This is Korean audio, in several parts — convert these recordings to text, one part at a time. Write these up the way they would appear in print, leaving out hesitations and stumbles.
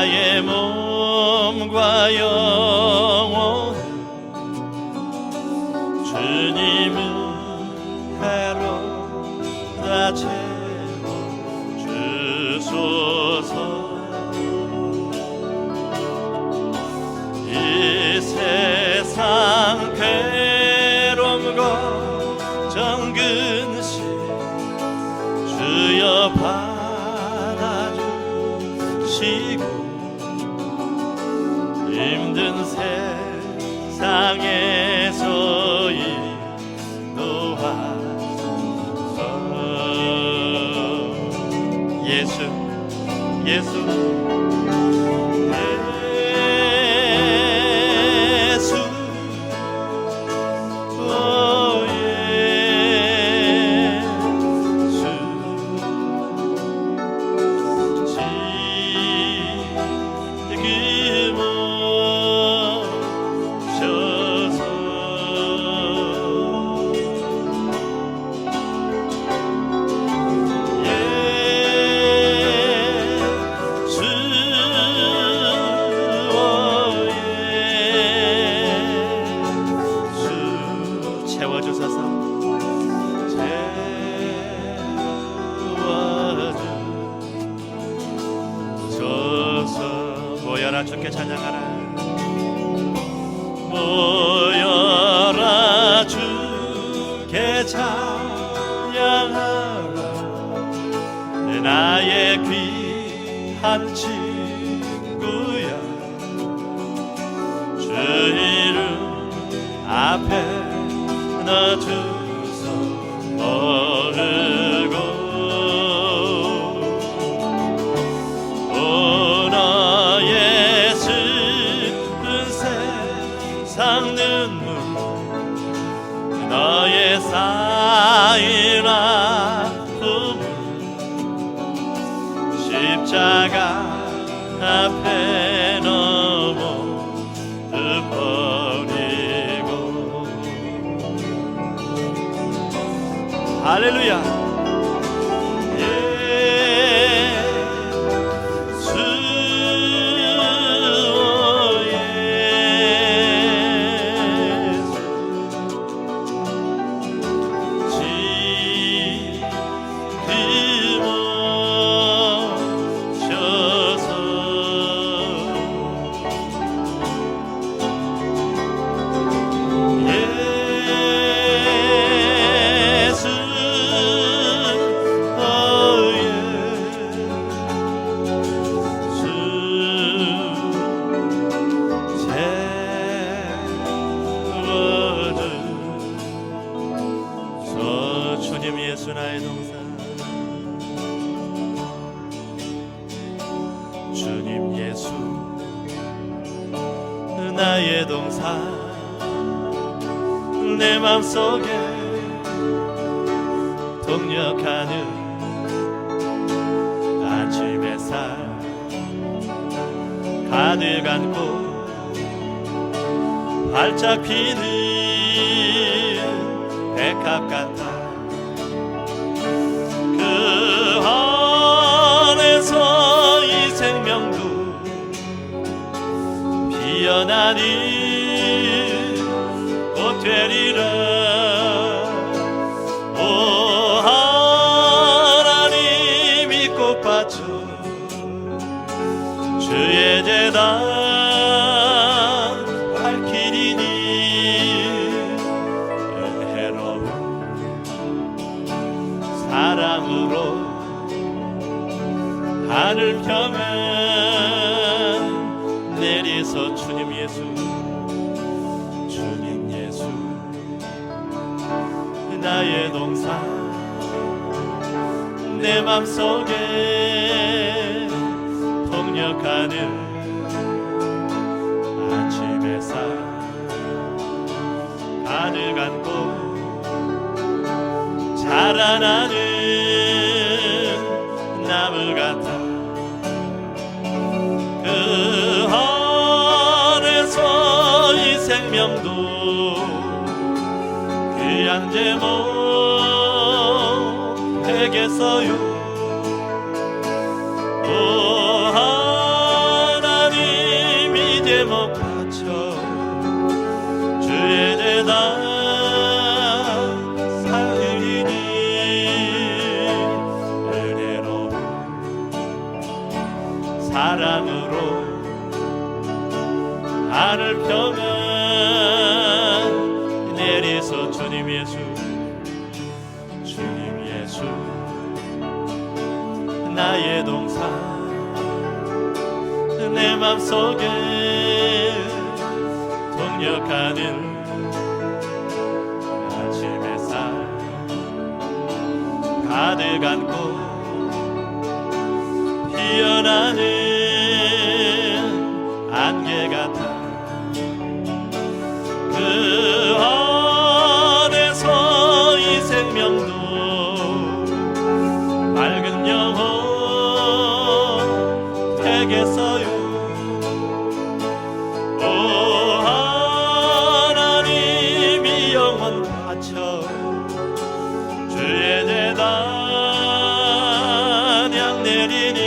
나의 몸과 영혼 주님은 해로 다 채워주소서. 이 세상 괴로움과 정근시 주여 받아주시고 힘든 세상에서 인도하소서. 예수 예수 주께 찬양하라. 모여라 주께 찬양하라. 나의 귀한 친구야. 주 이름 앞에 너 두 손 모으고 눈물 너의 쌓인 아픔을 십자가 앞에 넘어버리고. 할렐루야. 주님 예수 나의 동산. 주님 예수 나의 동산. 내 맘속에 동력하는 아침 햇살 가득 안고 활짝 피는 백합 같아. 그 안에서 이 생명도 피어나는 꽃 되리라. 오 하나님 이 꽃밭은 주의 제단 밝히리니 은혜로운 사랑으로 하늘 평안 내리서. 주님 예수 주님 예수 나의 동산. 내 맘속에 동력하는 아침 햇살 가득 안고 자라나는 나무 같아. 그 안에서 이 생명도 귀한 제목 되겠어요. 오 사랑으로 하늘 펴면 내리소 주님 예수 주님 예수 나의 동산 내 맘속에 동력하는 아침 햇살 가득 안고 피어나는 안개 같아 그 안에서 이 생명도 맑은 영혼 되겠어요. 오 하나님 이 영혼 바쳐 주의 재단 향 내리니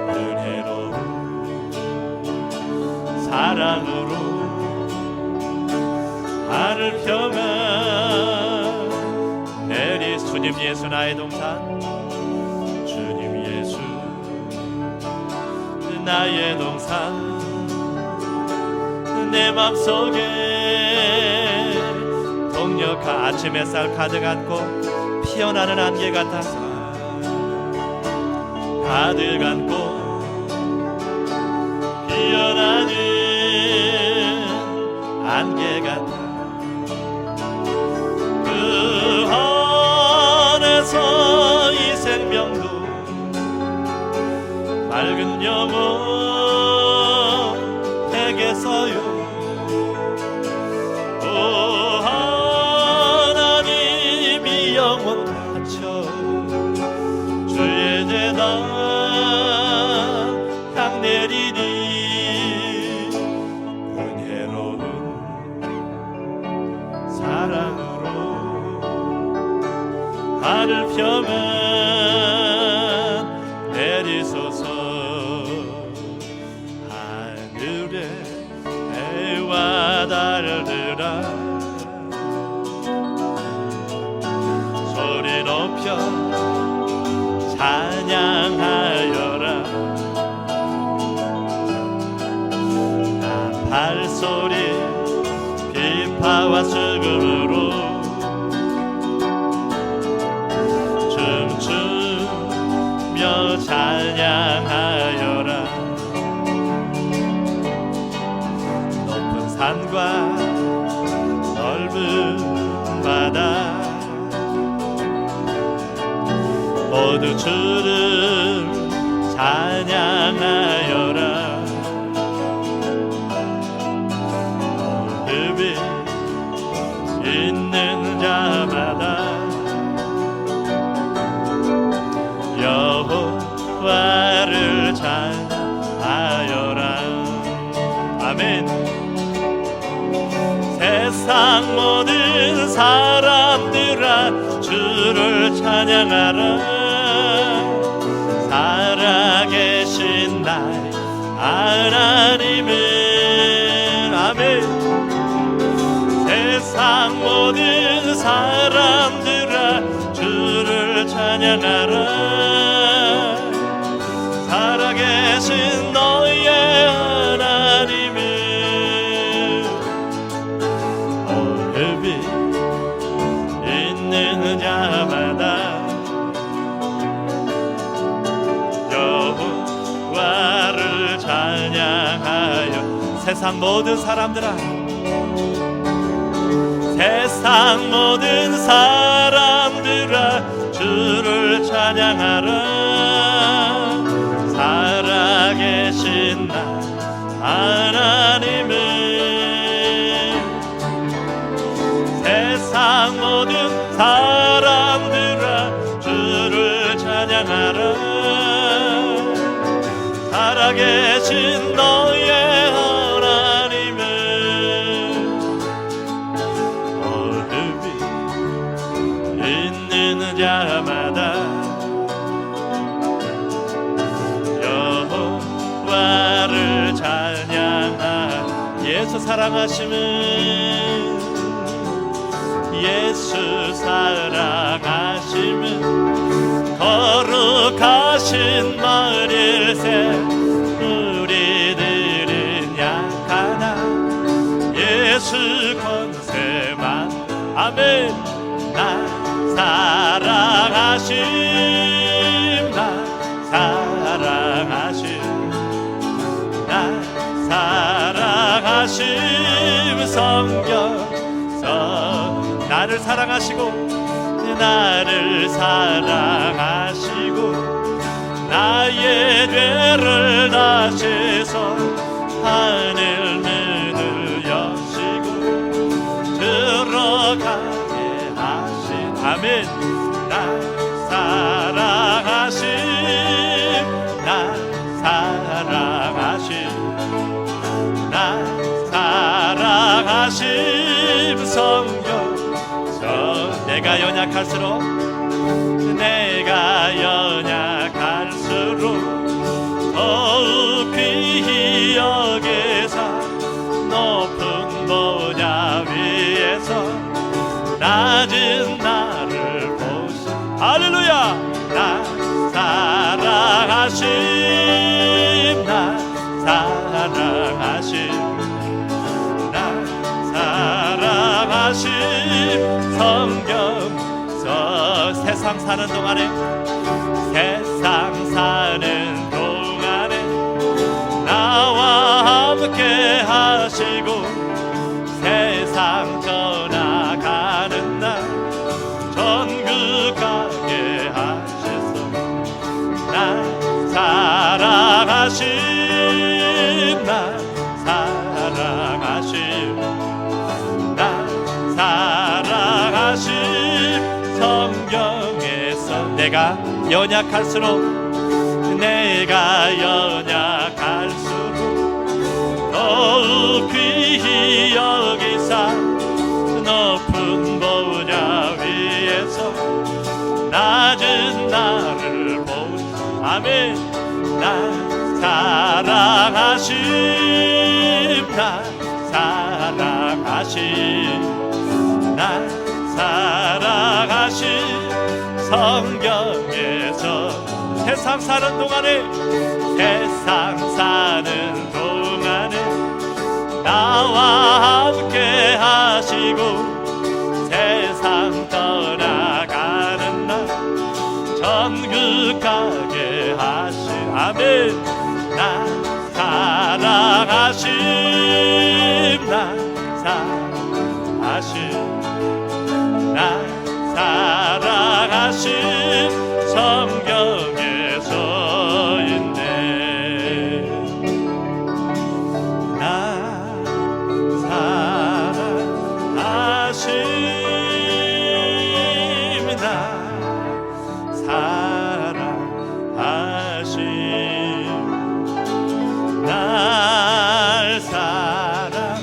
은혜로운 사랑으로 하늘 펴면 내리 주님 예수 나의 동산 주님 예수 나의 동산 내 맘속에 동력한 아침 햇살 가득 안고 피어나는 안개 같아서 가득 안고 피어나는 안개 같아 그 안에서 이 생명도 맑은 영혼 되겠어요. 오 하나님 이 영혼 바쳐 주의 재단 향 내리니 은혜로운 사랑으로 하늘 펴면 내리소서 하늘에 해와 달들아 소리 높여 찬양하여라 발소리 비파와 수금으로 춤추며 찬양하여라 높은 산과 넓은 바다 모두 주를 찬양하여라 무릎이 있는 자마다 여호와를 찬양하여라 아멘 세상 모든 사람들아 주를 찬양하라 살아계신 나의 하나님은 아멘 세상 모든 사람들아 주를 찬양하라 살아계신 너의 하나님은 어렵이 있는 자마다 여호와를 찬양하여 세상 모든 사람들아 세상 모든 사람들아 주를 찬양하라 살아계신 나 하나님은 세상 모든 사람들아 주를 찬양하라 살아계신 너의 하나님은 어둠이 있는 자마다 여호와를 찬양하라 예수 사랑하심은 예수 사랑하심은 거룩하신 마을 글쎄 우리들은 약하나 예수 권세만 아멘 나 사랑하심 나 사랑하심 나 사랑하심 성경서 나를 사랑하시고 나를 사랑하시고 나의 죄를 다시서 하늘 문을 여시고 들어가게 하신 아멘 나 사랑하심 나 사랑하심 나 사랑하심 성경서 내가 연약할수록 내가 연약할수록 더욱 귀히 여기사 높은 보좌 위에서 낮은 나를 보시 할렐루야 나 사랑하심 나 사랑하심 나 사랑하심 성경서 세상 사는 동안에 세상 사는 동안에 나와 함께 하시고 세상 떠나가는 날 전국 가게 하셔서 나 사랑하심 나 사랑하심 나 사랑하심 성경에서 내가 연약할수록 내가 연약할수록 더욱 귀히 여기사 높은 보좌 위에서 낮은 나를 보시 아멘 나 사랑하심 나 사랑하심 나 사랑하심 성경에서 세상 사는 동안에 세상 사는 동안에 나와 함께 하시고 세상 떠나가는 날 천국 가게 하신 아멘 나 사랑하심 나 사랑하심 나 사랑하심 성경에서 있네 나 사랑하심 나 사랑하심 날 사랑하심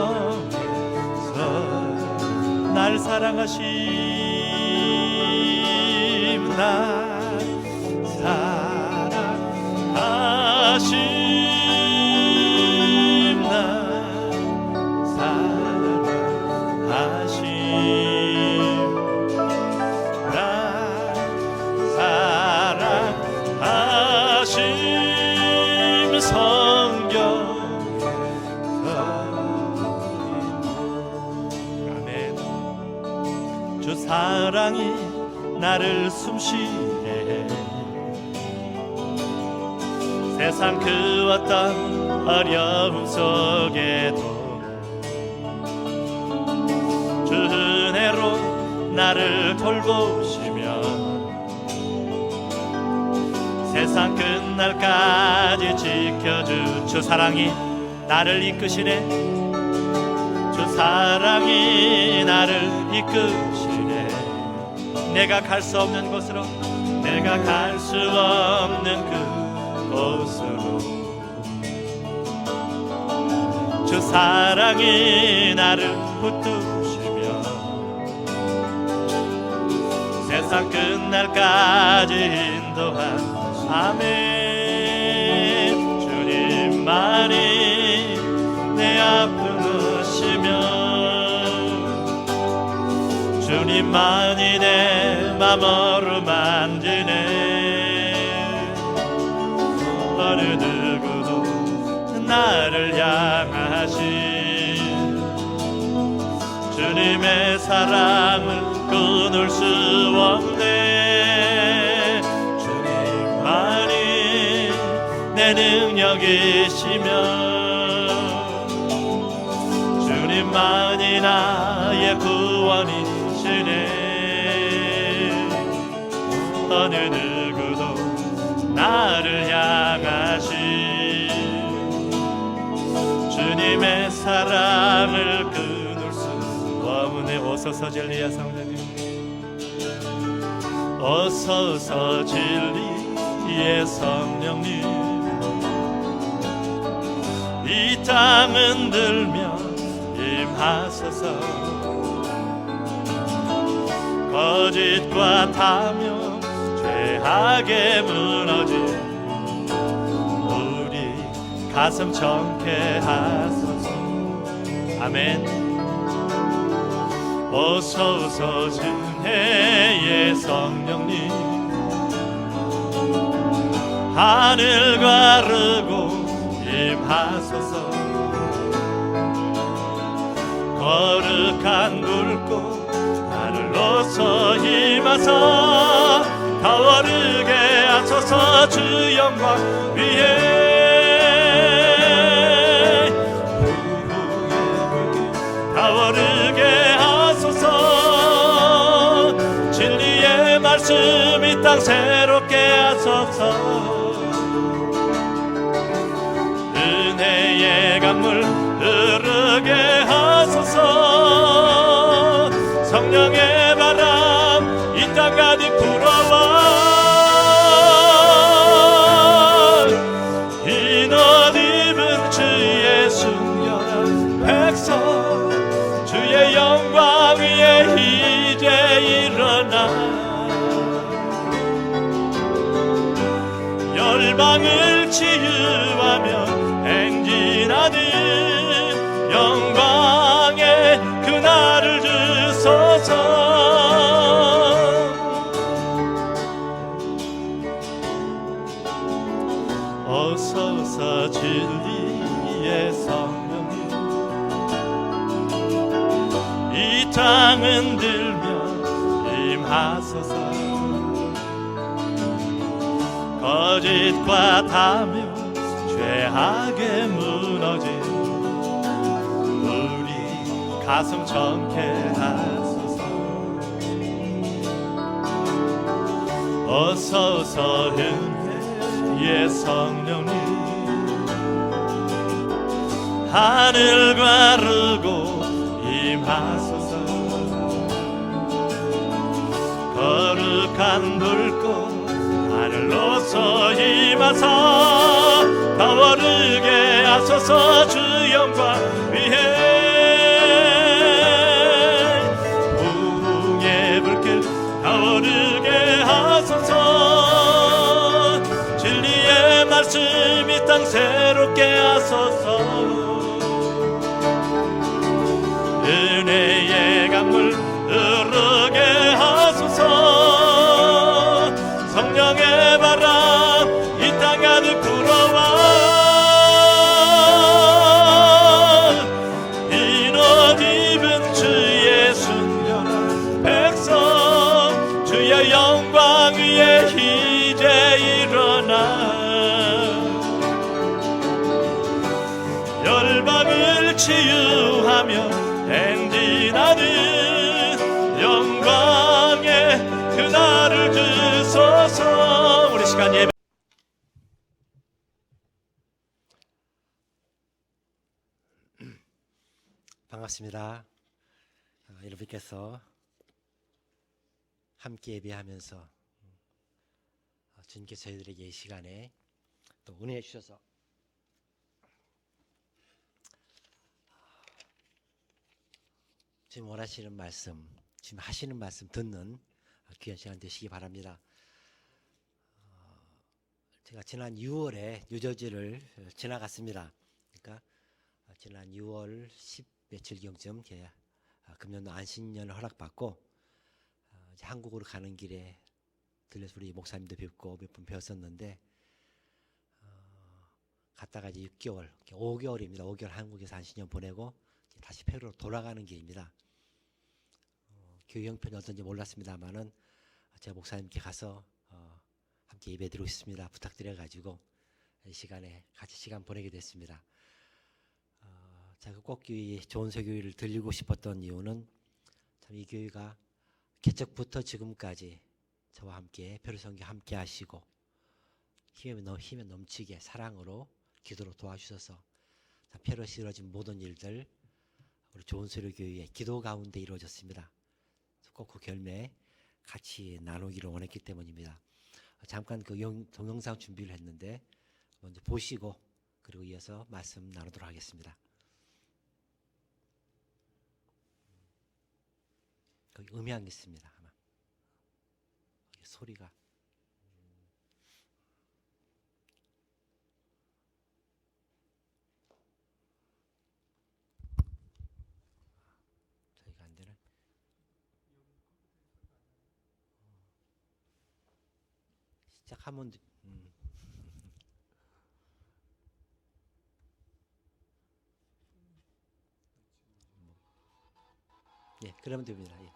성경에서 날 사랑하심 날 사랑하심 날 사랑하심 날 사랑하심 성경에서 아멘 주 사랑이 나를 숨쉬게 세상 그 어떤 어려움 속에도 주 은혜로 나를 돌보시며 세상 끝날까지 지켜주 주 사랑이 나를 이끄시네 주 사랑이 나를 이끄시네 내가 갈 수 없는 곳으로 내가 갈 수 없는 그곳으로 주 사랑이 나를 붙드시며 세상 끝날까지 인도한 아멘 주님만이 내 아픔으시며 주님만이 내 마음으로 만지네. 어느 누구도 나를 향하신 주님의 사랑을 끊을 수 없네. 주님만이 내 능력이시며 주님만이 나의 구원이시네. 어느 누구도 나를 향하신 주님의 사랑을 끊을 수 없네. 오소서 진리의 성령님, 오소서 진리의 성령님, 이 땅 흔들며 임하소서. 거짓과 탐욕 죄악에 무너진 우리 가슴 정케 하소서. 아멘. 오소서 진혜의 성령님, 하늘 가르고 임하소서. 거룩한 불꽃 하늘로서 임하사 타오르게 하소서. 주 영광 위에 타오르게 하소서. 진리의 말씀 이 땅 새롭게 하소서. 은혜의 강물 흐르게 하소서. 성령의 바람 이 땅 가득 불어와. 흰 옷 입은 주의 순결한 백성, 주의 영광 위에 이제 일어나 열방을 치유하며 행진하는 영광의 그날을 주소서. 오소서 진리의 성령님, 이 땅 흔들며 임하소서. 거짓과 탐욕 죄악에 무너진 우리 가슴 정케 하소서. 오소서 은혜의 성령님, 하늘 가르고 임하소서. 거룩한 불꽃 하늘로서 임하사 타오르게 하소서. 주 영광 위에 부흥의 불길 타오르게 하소서. 진리의 말씀 이 땅 새롭게 하소서. 은혜의 강물 흐르게 하소서. 성령의 바람 이 땅 가득 불어와. 흰 옷 입은 주의 순결한 백성, 주의 영광 위에 이제 일어나 열방을 치유하며 행진하는 영광의 그날을 주소서. 우리 시간 예배. 반갑습니다. 여러분께서 함께 예배하면서 주님께 저희들에게 이 시간에 또 은혜 주셔서 지금 원하시는 말씀, 지금 하시는 말씀 듣는 귀한 시간 되시기 바랍니다. 제가 지난 6월에 뉴저지를 지나갔습니다. 그러니까 지난 6월 10 며칠경쯤 금년도 안식년을 허락받고 이제 한국으로 가는 길에 들려서 우리 목사님도 뵙고 몇 분 뵈었었는데 갔다가 이제 6개월, 5개월입니다. 5개월 한국에서 한 10년 보내고 다시 페루로 돌아가는 길입니다. 교회 형편이 어떤지 몰랐습니다만은 제가 목사님께 가서 함께 예배드리고 있습니다. 부탁드려가지고 이 시간에 같이 시간 보내게 됐습니다. 제가 꼭 이 조은서 교회를 들리고 싶었던 이유는 참 이 교회가 개척부터 지금까지 저와 함께 페루 선교 함께 하시고 힘에 넘치게 사랑으로 기도로 도와주셔서 페루에서 이루어진 모든 일들 우리 조은소교회의 기도 가운데 이루어졌습니다. 꼭 그 결매 같이 나누기를 원했기 때문입니다. 잠깐 그 동영상 준비를 했는데 먼저 보시고 그리고 이어서 말씀 나누도록 하겠습니다. 거기 음향이 있습니다. 아마 소리가 저희가 안 되는 시작하면 예, 그러면 됩니다. 예.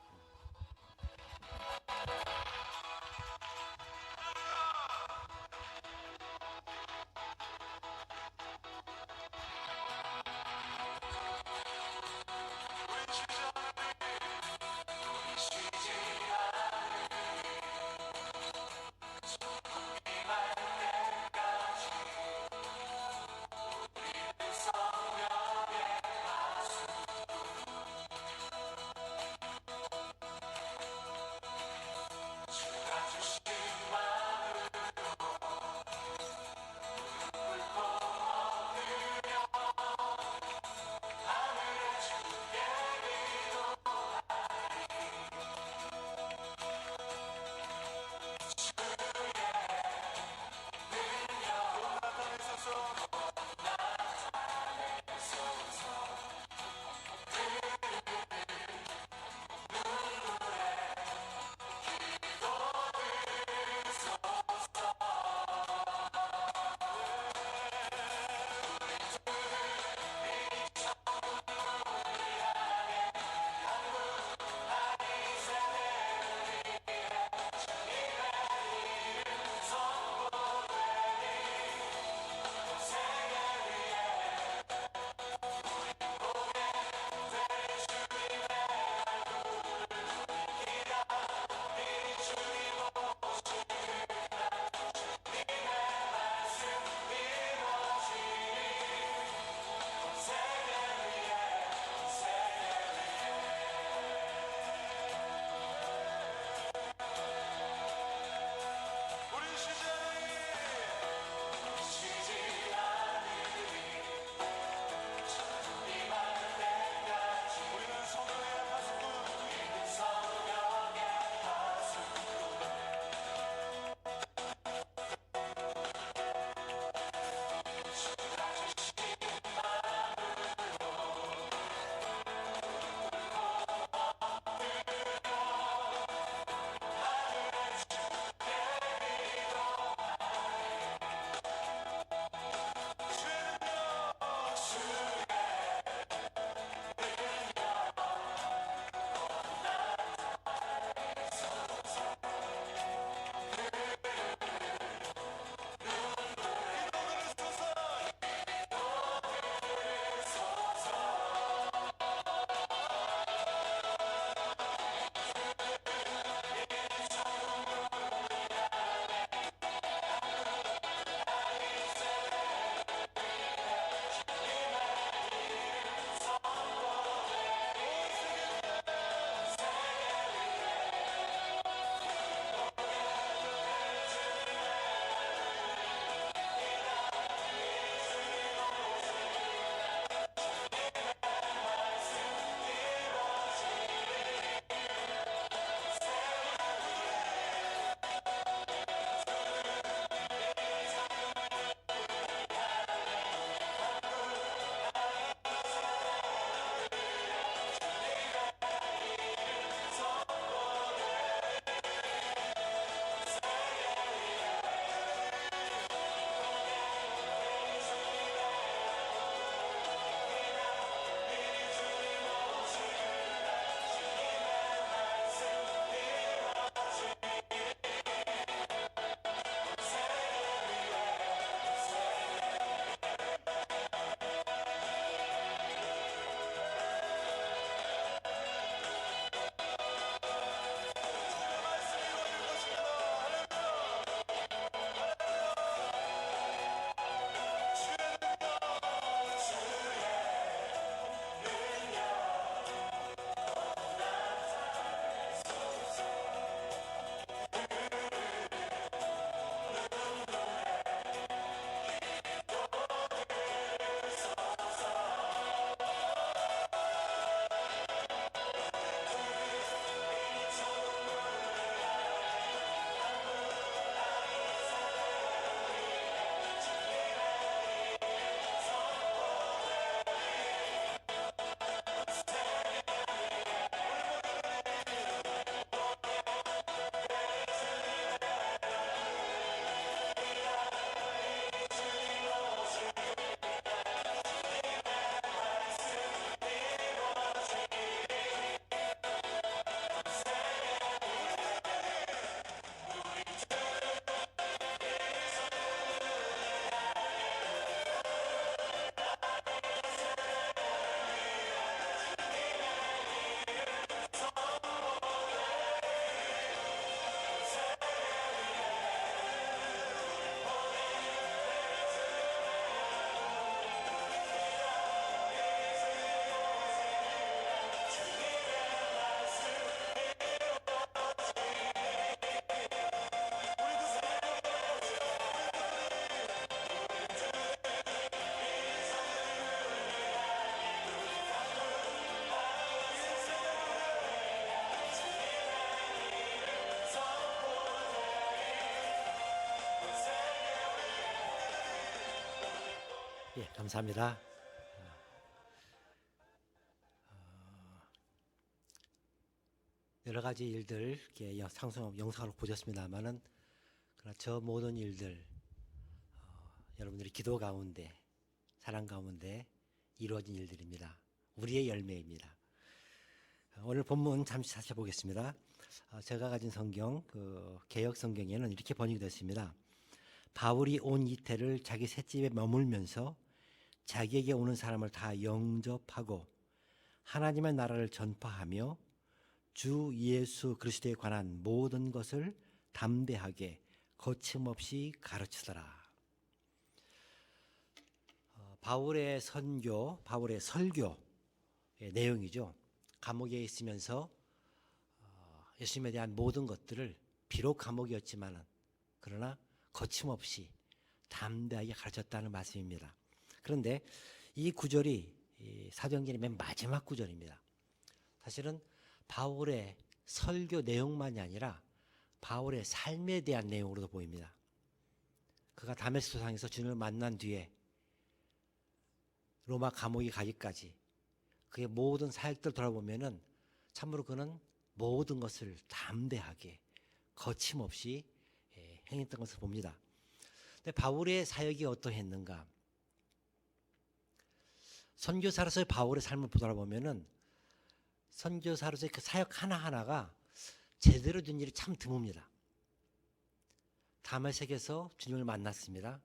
예, 감사합니다. 여러 가지 일들 이렇게 영상으로 보셨습니다만은 그러나 저 모든 일들 여러분들이 기도 가운데 사랑 가운데 이루어진 일들입니다. 우리의 열매입니다. 오늘 본문 잠시 살펴보겠습니다. 제가 가진 성경 그 개역 성경에는 이렇게 번역이 됐습니다. 바울이 온 이태를 자기 셋집에 머물면서 자기에게 오는 사람을 다 영접하고 하나님의 나라를 전파하며 주 예수 그리스도에 관한 모든 것을 담대하게 거침없이 가르치더라. 바울의 선교, 바울의 설교의 내용이죠. 감옥에 있으면서 예수님에 대한 모든 것들을 비록 감옥이었지만 그러나 거침없이 담대하게 가르쳤다는 말씀입니다. 그런데 이 구절이 사도행전의 맨 마지막 구절입니다. 사실은 바울의 설교 내용만이 아니라 바울의 삶에 대한 내용으로도 보입니다. 그가 다메스코 상에서 주님을 만난 뒤에 로마 감옥에 가기까지 그의 모든 사역들 돌아보면은 참으로 그는 모든 것을 담대하게 거침없이 행했던 것을 봅니다. 근데 바울의 사역이 어떠했는가? 선교사로서의 바울의 삶을 돌아보면은 선교사로서의 그 사역 하나하나가 제대로 된 일이 참 드뭅니다. 다메섹에서 주님을 만났습니다.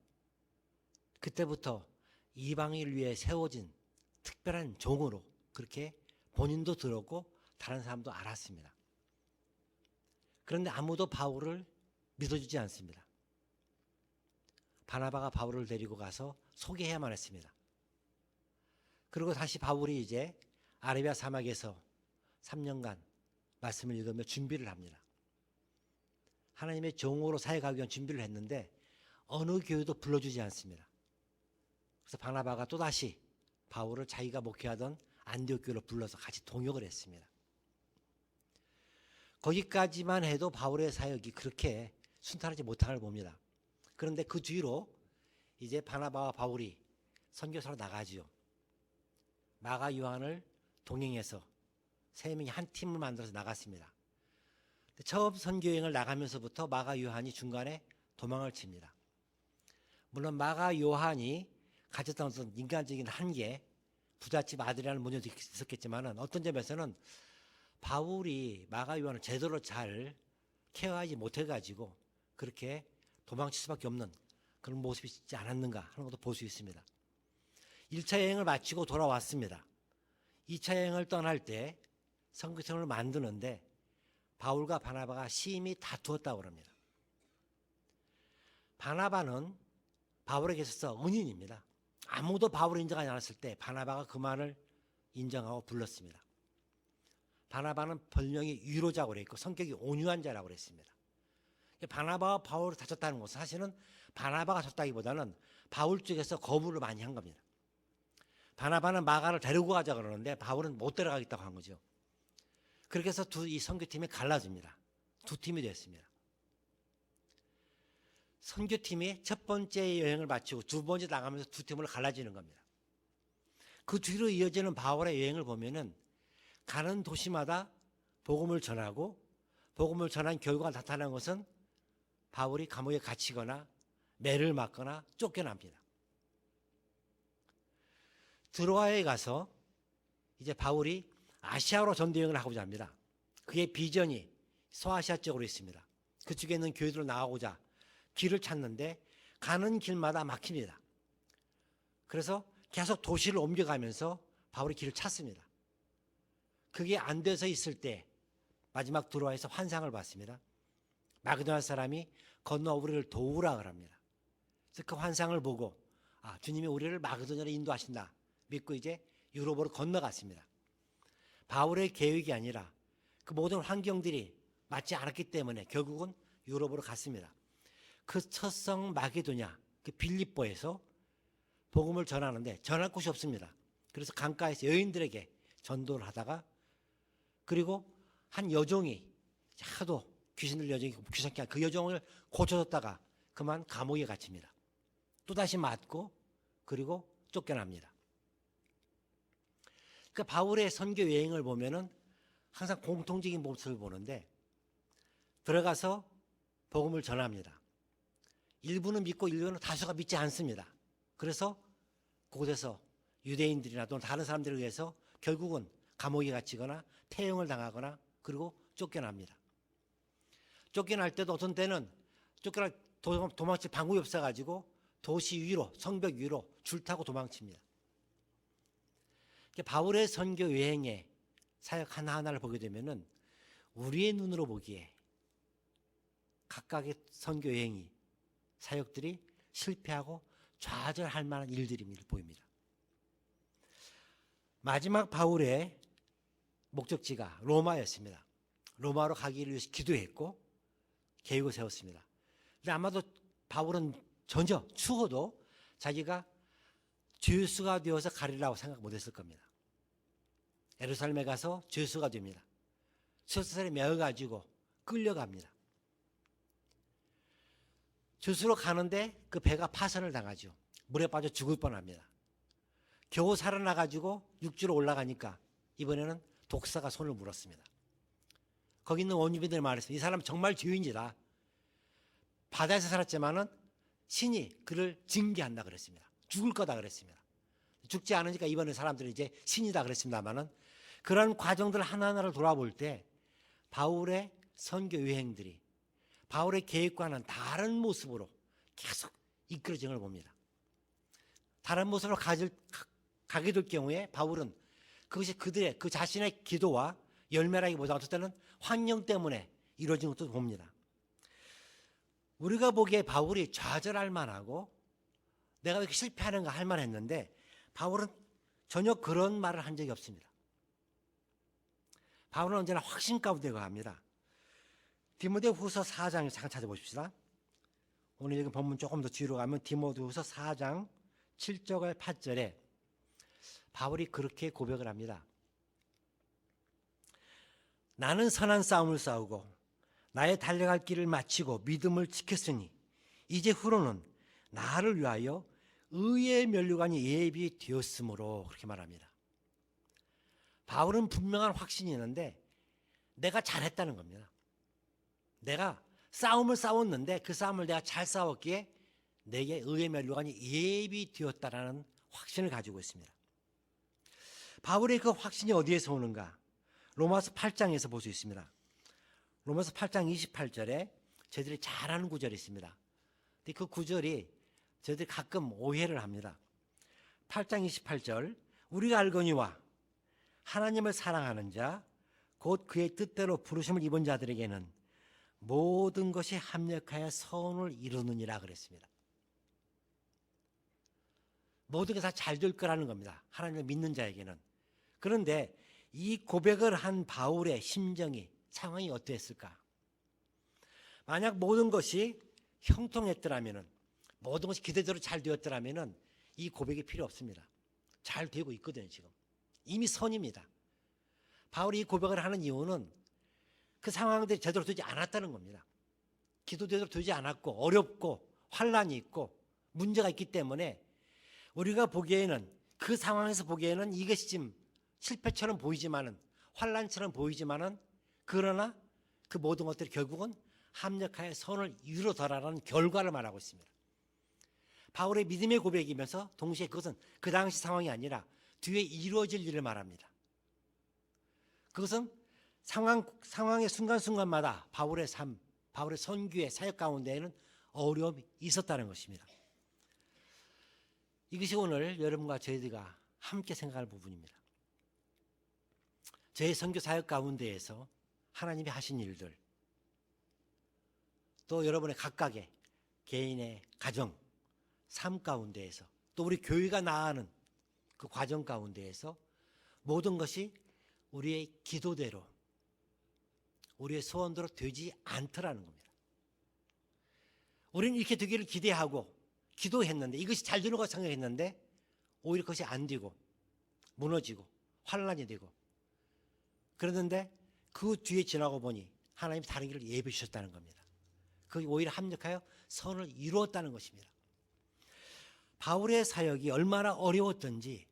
그때부터 이방인을 위해 세워진 특별한 종으로 그렇게 본인도 들었고 다른 사람도 알았습니다. 그런데 아무도 바울을 믿어주지 않습니다. 바나바가 바울을 데리고 가서 소개해야만 했습니다. 그리고 다시 바울이 이제 아라비아 사막에서 3년간 말씀을 읽으며 준비를 합니다. 하나님의 종으로 사역하기 위한 준비를 했는데 어느 교회도 불러주지 않습니다. 그래서 바나바가 또다시 바울을 자기가 목회하던 안디옥 교회로 불러서 같이 동역을 했습니다. 거기까지만 해도 바울의 사역이 그렇게 순탄하지 못한 걸 봅니다. 그런데 그 뒤로 이제 바나바와 바울이 선교사로 나가지요. 마가 요한을 동행해서 세 명이 한 팀을 만들어서 나갔습니다. 처음 선교여행을 나가면서부터 마가 요한이 중간에 도망을 칩니다. 물론 마가 요한이 가졌던 어떤 인간적인 한계, 부잣집 아들이라는 문제도 있었겠지만 어떤 점에서는 바울이 마가 요한을 제대로 잘 케어하지 못해가지고 그렇게 도망칠 수밖에 없는 그런 모습이 있지 않았는가 하는 것도 볼 수 있습니다. 1차 여행을 마치고 돌아왔습니다. 2차 여행을 떠날 때 선교성을 만드는데 바울과 바나바가 심히 다투었다고 합니다. 바나바는 바울에게 있어서 은인입니다. 아무도 바울을 인정하지 않았을 때 바나바가 그 말을 인정하고 불렀습니다. 바나바는 별명이 위로자고 그랬고 성격이 온유한 자라고 그랬습니다. 바나바와 바울을 다쳤다는 것은 사실은 바나바가 졌다기보다는 바울 쪽에서 거부를 많이 한 겁니다. 바나바는 마가를 데리고 가자 그러는데 바울은 못 데려가겠다고 한 거죠. 그렇게 해서 이 선교팀이 갈라집니다. 두 팀이 됐습니다. 선교팀이 첫 번째 여행을 마치고 두 번째 나가면서 두 팀으로 갈라지는 겁니다. 그 뒤로 이어지는 바울의 여행을 보면은 가는 도시마다 복음을 전하고 복음을 전한 결과가 나타난 것은 바울이 감옥에 갇히거나 매를 맞거나 쫓겨납니다. 드로아에 가서 이제 바울이 아시아로 전도여행을 하고자 합니다. 그의 비전이 소아시아 쪽으로 있습니다. 그쪽에 있는 교회들로 나가고자 길을 찾는데 가는 길마다 막힙니다. 그래서 계속 도시를 옮겨가면서 바울이 길을 찾습니다. 그게 안 돼서 있을 때 마지막 드로아에서 환상을 봤습니다. 마게도냐 사람이 건너 우리를 도우라 그럽니다. 그래서 그 환상을 보고 주님이 우리를 마게도냐로 인도하신다 믿고 이제 유럽으로 건너갔습니다. 바울의 계획이 아니라 그 모든 환경들이 맞지 않았기 때문에 결국은 유럽으로 갔습니다. 그 첫 성 마게도냐 그 빌립보에서 복음을 전하는데 전할 곳이 없습니다. 그래서 강가에서 여인들에게 전도를 하다가 그리고 한 여종이 하도 귀신들 여종이 귀찮게 그 여종을 고쳐줬다가 그만 감옥에 갇힙니다. 또다시 맞고 그리고 쫓겨납니다. 그 바울의 선교 여행을 보면은 항상 공통적인 모습을 보는데 들어가서 복음을 전합니다. 일부는 믿고 일부는 다수가 믿지 않습니다. 그래서 그곳에서 유대인들이나 또는 다른 사람들에 의해서 결국은 감옥에 갇히거나 태형을 당하거나 그리고 쫓겨납니다. 쫓겨날 때도 어떤 때는 도망칠 방법이 없어가지고 도시 위로, 성벽 위로 줄 타고 도망칩니다. 바울의 선교 여행의 사역 하나하나를 보게 되면은 우리의 눈으로 보기에 각각의 선교 여행이 사역들이 실패하고 좌절할 만한 일들이 보입니다. 마지막 바울의 목적지가 로마였습니다. 로마로 가기를 위해서 기도했고 계획을 세웠습니다. 근데 아마도 바울은 전혀 추호도 자기가 죄수가 되어서 가리라고 생각 못했을 겁니다. 예루살렘에 가서 죄수가 됩니다. 쇠사슬에 매어가지고 끌려갑니다. 죄수로 가는데 그 배가 파선을 당하죠. 물에 빠져 죽을 뻔합니다. 겨우 살아나가지고 육지로 올라가니까 이번에는 독사가 손을 물었습니다. 거기 있는 원주민들이 말했습니다. 이 사람은 정말 죄인이다. 바다에서 살았지만은 신이 그를 징계한다 그랬습니다. 죽을 거다 그랬습니다. 죽지 않으니까 이번에 사람들이 이제 신이다 그랬습니다만은 그런 과정들 하나하나를 돌아볼 때 바울의 선교 여행들이 바울의 계획과는 다른 모습으로 계속 이끌어진 걸 봅니다. 다른 모습으로 가게 될 경우에 바울은 그것이 그들의 그 자신의 기도와 열매라기보다 어떨 때는 환경 때문에 이루어진 것도 봅니다. 우리가 보기에 바울이 좌절할 만하고 내가 왜 이렇게 실패하는가 할 만했는데 바울은 전혀 그런 말을 한 적이 없습니다. 바울은 언제나 확신 가운데 거합니다. 디모데후서 4장을 잠깐 찾아보십시다. 오늘 읽은 본문 조금 더 뒤로 가면 디모데후서 4장 7절과 8절에 바울이 그렇게 고백을 합니다. 나는 선한 싸움을 싸우고 나의 달려갈 길을 마치고 믿음을 지켰으니 이제 후로는 나를 위하여 의의 면류관이 예비되었으므로 그렇게 말합니다. 바울은 분명한 확신이 있는데 내가 잘했다는 겁니다. 내가 싸움을 싸웠는데 그 싸움을 내가 잘 싸웠기에 내게 의의 면류관이 예비되었다라는 확신을 가지고 있습니다. 바울의 그 확신이 어디에서 오는가? 로마서 8장에서 볼 수 있습니다. 로마서 8장 28절에 저희들이 잘 아는 구절이 있습니다. 근데 그 구절이 저희들이 가끔 오해를 합니다. 8장 28절 우리가 알거니와 하나님을 사랑하는 자 곧 그의 뜻대로 부르심을 입은 자들에게는 모든 것이 합력하여 선을 이루느니라 그랬습니다. 모든 게 다 잘 될 거라는 겁니다. 하나님을 믿는 자에게는. 그런데 이 고백을 한 바울의 심정이 상황이 어땠을까? 만약 모든 것이 형통했더라면 모든 것이 기대대로 잘 되었더라면 이 고백이 필요 없습니다. 잘 되고 있거든요. 지금 이미 선입니다. 바울이 이 고백을 하는 이유는 그 상황들이 제대로 되지 않았다는 겁니다. 기도 제대로 되지 않았고 어렵고 환란이 있고 문제가 있기 때문에 우리가 보기에는 그 상황에서 보기에는 이것이 지금 실패처럼 보이지만은 환란처럼 보이지만은 그러나 그 모든 것들이 결국은 합력하여 선을 이루더라라는 결과를 말하고 있습니다. 바울의 믿음의 고백이면서 동시에 그것은 그 당시 상황이 아니라 뒤에 이루어질 일을 말합니다. 그것은 상황의 순간순간마다 바울의 삶, 바울의 선교의 사역 가운데에는 어려움이 있었다는 것입니다. 이것이 오늘 여러분과 저희들과 함께 생각할 부분입니다. 저희 선교 사역 가운데에서 하나님이 하신 일들, 또 여러분의 각각의 개인의 가정, 삶 가운데에서 또 우리 교회가 나아가는 그 과정 가운데에서 모든 것이 우리의 기도대로 우리의 소원대로 되지 않더라는 겁니다. 우리는 이렇게 되기를 기대하고 기도했는데 이것이 잘 되는 것 생각했는데 오히려 그것이 안 되고 무너지고 환란이 되고 그러는데 그 뒤에 지나고 보니 하나님이 다른 길을 예비해 주셨다는 겁니다. 그게 오히려 합력하여 선을 이루었다는 것입니다. 바울의 사역이 얼마나 어려웠던지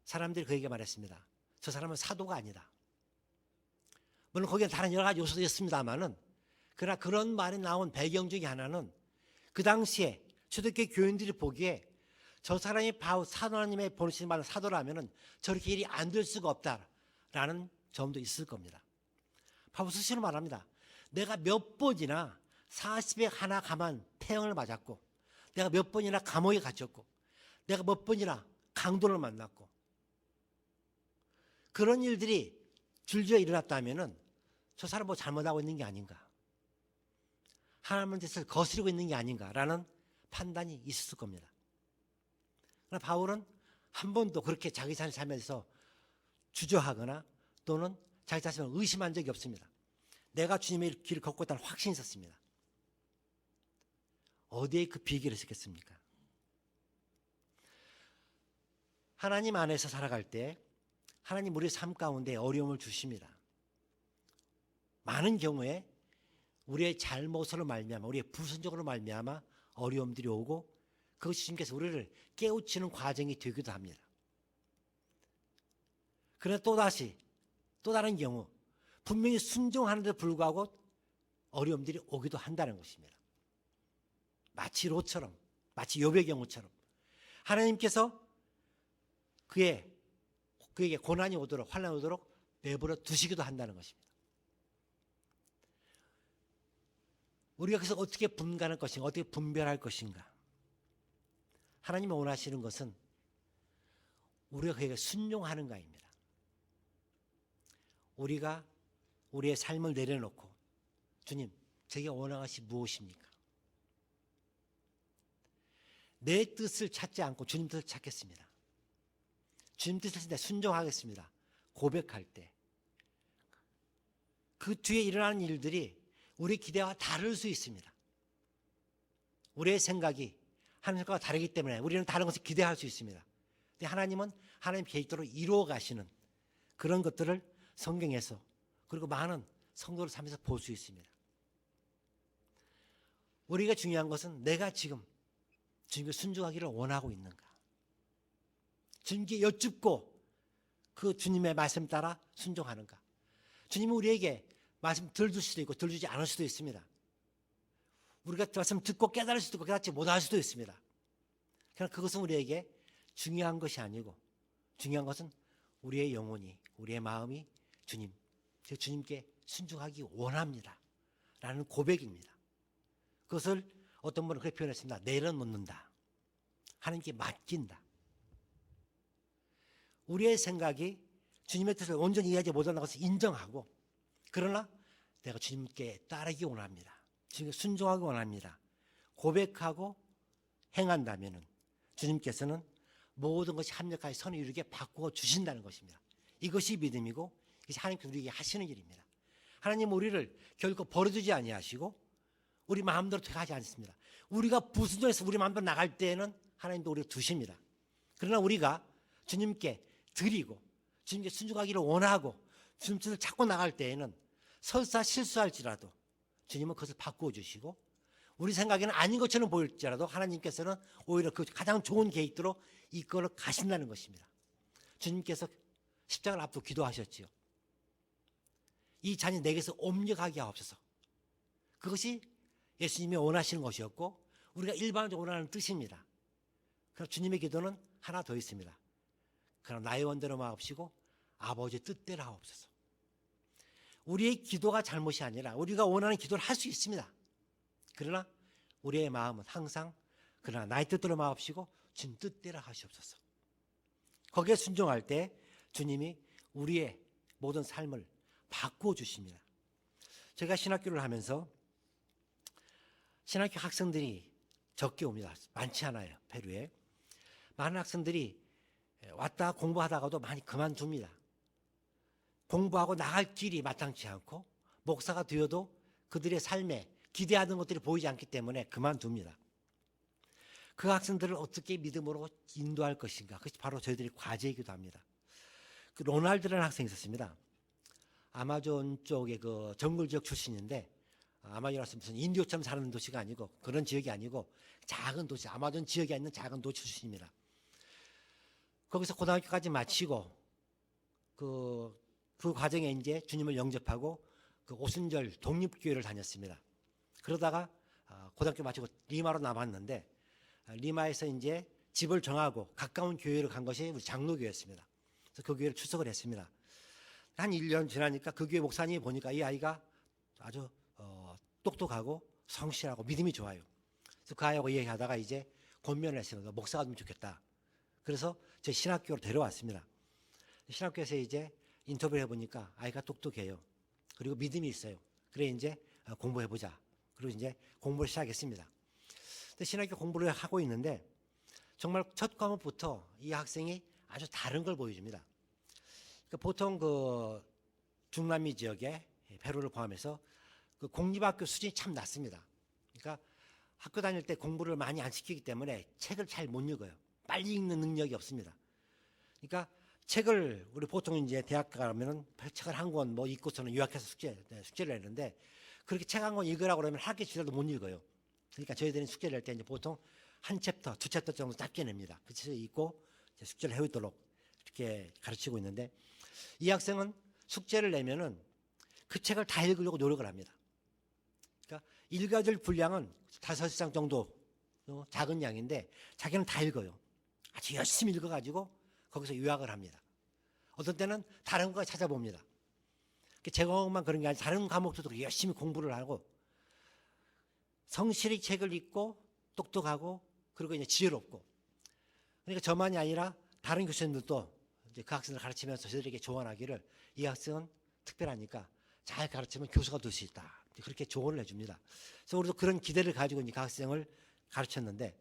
사람들이 그에게 말했습니다. 저 사람은 사도가 아니다. 물론 거기에 다른 여러 가지 요소도 있습니다만은, 그러나 그런 말이 나온 배경 중에 하나는 그 당시에 초대교회 교인들이 보기에 저 사람이 바울 사도님의 보내신 말은 사도라면은 저렇게 일이 안 될 수가 없다라는 점도 있을 겁니다. 바울 스스로 말합니다. 내가 몇 번이나 40에 하나 가만 태형을 맞았고, 내가 몇 번이나 감옥에 갇혔고, 내가 몇 번이나 강도를 만났고, 그런 일들이 줄지어 일어났다면은 저 사람 뭐 잘못하고 있는 게 아닌가, 하나님의 뜻을 거스르고 있는 게 아닌가라는 판단이 있었을 겁니다. 그러나 바울은 한 번도 그렇게 자기 자신을 살면서 주저하거나 또는 자기 자신을 의심한 적이 없습니다. 내가 주님의 길을 걷고 있다는 확신이 있었습니다. 어디에 그 비결이 있었겠습니까? 하나님 안에서 살아갈 때 하나님 우리의 삶 가운데 어려움을 주십니다. 많은 경우에 우리의 잘못으로 말미암아, 우리의 불순종으로 말미암아 어려움들이 오고, 그것이 주님께서 우리를 깨우치는 과정이 되기도 합니다. 그러나 또다시 또 다른 경우 분명히 순종하는데도 불구하고 어려움들이 오기도 한다는 것입니다. 마치 롯처럼, 마치 욥의 경우처럼 하나님께서 그에게 고난이 오도록, 환난이 오도록 내버려 두시기도 한다는 것입니다. 우리가 그래서 어떻게 분간할 것인가, 어떻게 분별할 것인가. 하나님이 원하시는 것은 우리가 그에게 순종하는가입니다. 우리가 우리의 삶을 내려놓고, 주님, 제게 원하는 것이 무엇입니까? 내 뜻을 찾지 않고 주님 뜻을 찾겠습니다. 주님 뜻을 순종하겠습니다. 고백할 때 그 뒤에 일어나는 일들이 우리 기대와 다를 수 있습니다. 우리의 생각이 하나님과 다르기 때문에 우리는 다른 것을 기대할 수 있습니다. 근데 하나님은 하나님 계획대로 이루어 가시는 그런 것들을 성경에서, 그리고 많은 성도를 삶에서 볼 수 있습니다. 우리가 중요한 것은 내가 지금 주님께 순종하기를 원하고 있는가, 주님께 여쭙고 그 주님의 말씀 따라 순종하는가. 주님은 우리에게 말씀 들을 수도 있고 들주지 않을 수도 있습니다. 우리가 말씀 듣고 깨달을 수도 있고 깨닫지 못할 수도 있습니다. 그러나 그것은 우리에게 중요한 것이 아니고, 중요한 것은 우리의 영혼이, 우리의 마음이 주님, 제가 주님께 순종하기 원합니다 라는 고백입니다. 그것을 어떤 분은 그렇게 표현했습니다. 내려놓는다, 하나님께 맡긴다. 우리의 생각이 주님의 뜻을 온전히 이해하지 못한다는 것을 인정하고, 그러나 내가 주님께 따르기 원합니다, 주님께 순종하기 원합니다, 고백하고 행한다면 주님께서는 모든 것이 합력하여 선을 이루게 바꾸어 주신다는 것입니다. 이것이 믿음이고, 이것이 하나님께서 우리에게 하시는 일입니다. 하나님 우리를 결코 버려두지 아니하시고 우리 마음대로 되게 하지 않습니다. 우리가 불순종해서 우리 마음대로 나갈 때에는 하나님도 우리를 두십니다. 그러나 우리가 주님께 드리고 주님께 순종하기를 원하고 주님 뜻을 찾고 나갈 때에는 설사 실수할지라도 주님은 그것을 바꾸어 주시고, 우리 생각에는 아닌 것처럼 보일지라도 하나님께서는 오히려 그 가장 좋은 계획대로 이끌어 가신다는 것입니다. 주님께서 십자가를 앞두고 기도하셨지요. 이 잔이 내게서 옮겨가게 하옵소서. 그것이 예수님이 원하시는 것이었고 우리가 일반적으로 원하는 뜻입니다. 그럼 주님의 기도는 하나 더 있습니다. 그럼 나의 원대로 마옵시고 아버지의 뜻대로 하옵소서. 우리의 기도가 잘못이 아니라 우리가 원하는 기도를 할 수 있습니다. 그러나 우리의 마음은 항상 그러나 나의 뜻대로 마옵시고 주님 뜻대로 하시옵소서. 거기에 순종할 때 주님이 우리의 모든 삶을 바꾸어 주십니다. 제가 신학교를 하면서 신학교 학생들이 적게 옵니다. 많지 않아요. 페루에. 많은 학생들이 왔다 공부하다가도 많이 그만둡니다. 공부하고 나갈 길이 마땅치 않고 목사가 되어도 그들의 삶에 기대하는 것들이 보이지 않기 때문에 그만둡니다. 그 학생들을 어떻게 믿음으로 인도할 것인가, 그것이 바로 저희들이 과제이기도 합니다. 그 로날드라는 학생이 있었습니다. 아마존 쪽의 그 정글 지역 출신인데 아마존에서 무슨 인디오처럼 사는 도시가 아니고 그런 지역이 아니고 작은 도시, 아마존 지역에 있는 작은 도시 출신입니다. 거기서 고등학교까지 마치고 그 과정에 이제 주님을 영접하고 그 오순절 독립교회를 다녔습니다. 그러다가 고등학교 마치고 리마로 남았는데 리마에서 이제 집을 정하고 가까운 교회로 간 것이 우리 장로교회였습니다. 그래서 그 교회를 출석을 했습니다. 한 1년 지나니까 그 교회 목사님이 보니까 이 아이가 아주 똑똑하고 성실하고 믿음이 좋아요. 그래서 그 아이하고 얘기하다가 이제 권면을 했습니다. 목사가 되면 좋겠다. 그래서 제 신학교로 데려왔습니다. 신학교에서 이제 인터뷰를 해보니까 아이가 똑똑해요. 그리고 믿음이 있어요. 그래 이제 공부해보자. 그리고 이제 공부를 시작했습니다. 근데 신학교 공부를 하고 있는데 정말 첫 과목부터 이 학생이 아주 다른 걸 보여줍니다. 그러니까 보통 그 중남미 지역에 페루를 포함해서 그 공립학교 수준이 참 낮습니다. 그러니까 학교 다닐 때 공부를 많이 안 시키기 때문에 책을 잘 못 읽어요. 빨리 읽는 능력이 없습니다. 그러니까 책을 우리 보통 이제 대학 가면은 책을 한 권 뭐 읽고서는 요약해서 숙제를 내는데 그렇게 책 한 권 읽으라고 그러면 학기 지나도 못 읽어요. 그러니까 저희들이 숙제를 낼 때 이제 보통 한 챕터, 두 챕터 정도 짧게 냅니다. 그 책을 읽고 숙제를 해오도록 이렇게 가르치고 있는데 이 학생은 숙제를 내면은 그 책을 다 읽으려고 노력을 합니다. 그러니까 읽어줄 분량은 5장 정도 작은 양인데 자기는 다 읽어요. 아주 열심히 읽어가지고 거기서 요약을 합니다. 어떤 때는 다른 거 찾아봅니다. 제 과목만 그런 게 아니라 다른 과목도 열심히 공부를 하고 성실히 책을 읽고 똑똑하고 그리고 이제 지혜롭고 그러니까 저만이 아니라 다른 교수님들도 이제 그 학생을 가르치면서 저들에게 조언하기를 이 학생은 특별하니까 잘 가르치면 교수가 될 수 있다. 그렇게 조언을 해줍니다. 그래서 우리도 그런 기대를 가지고 이제 그 학생을 가르쳤는데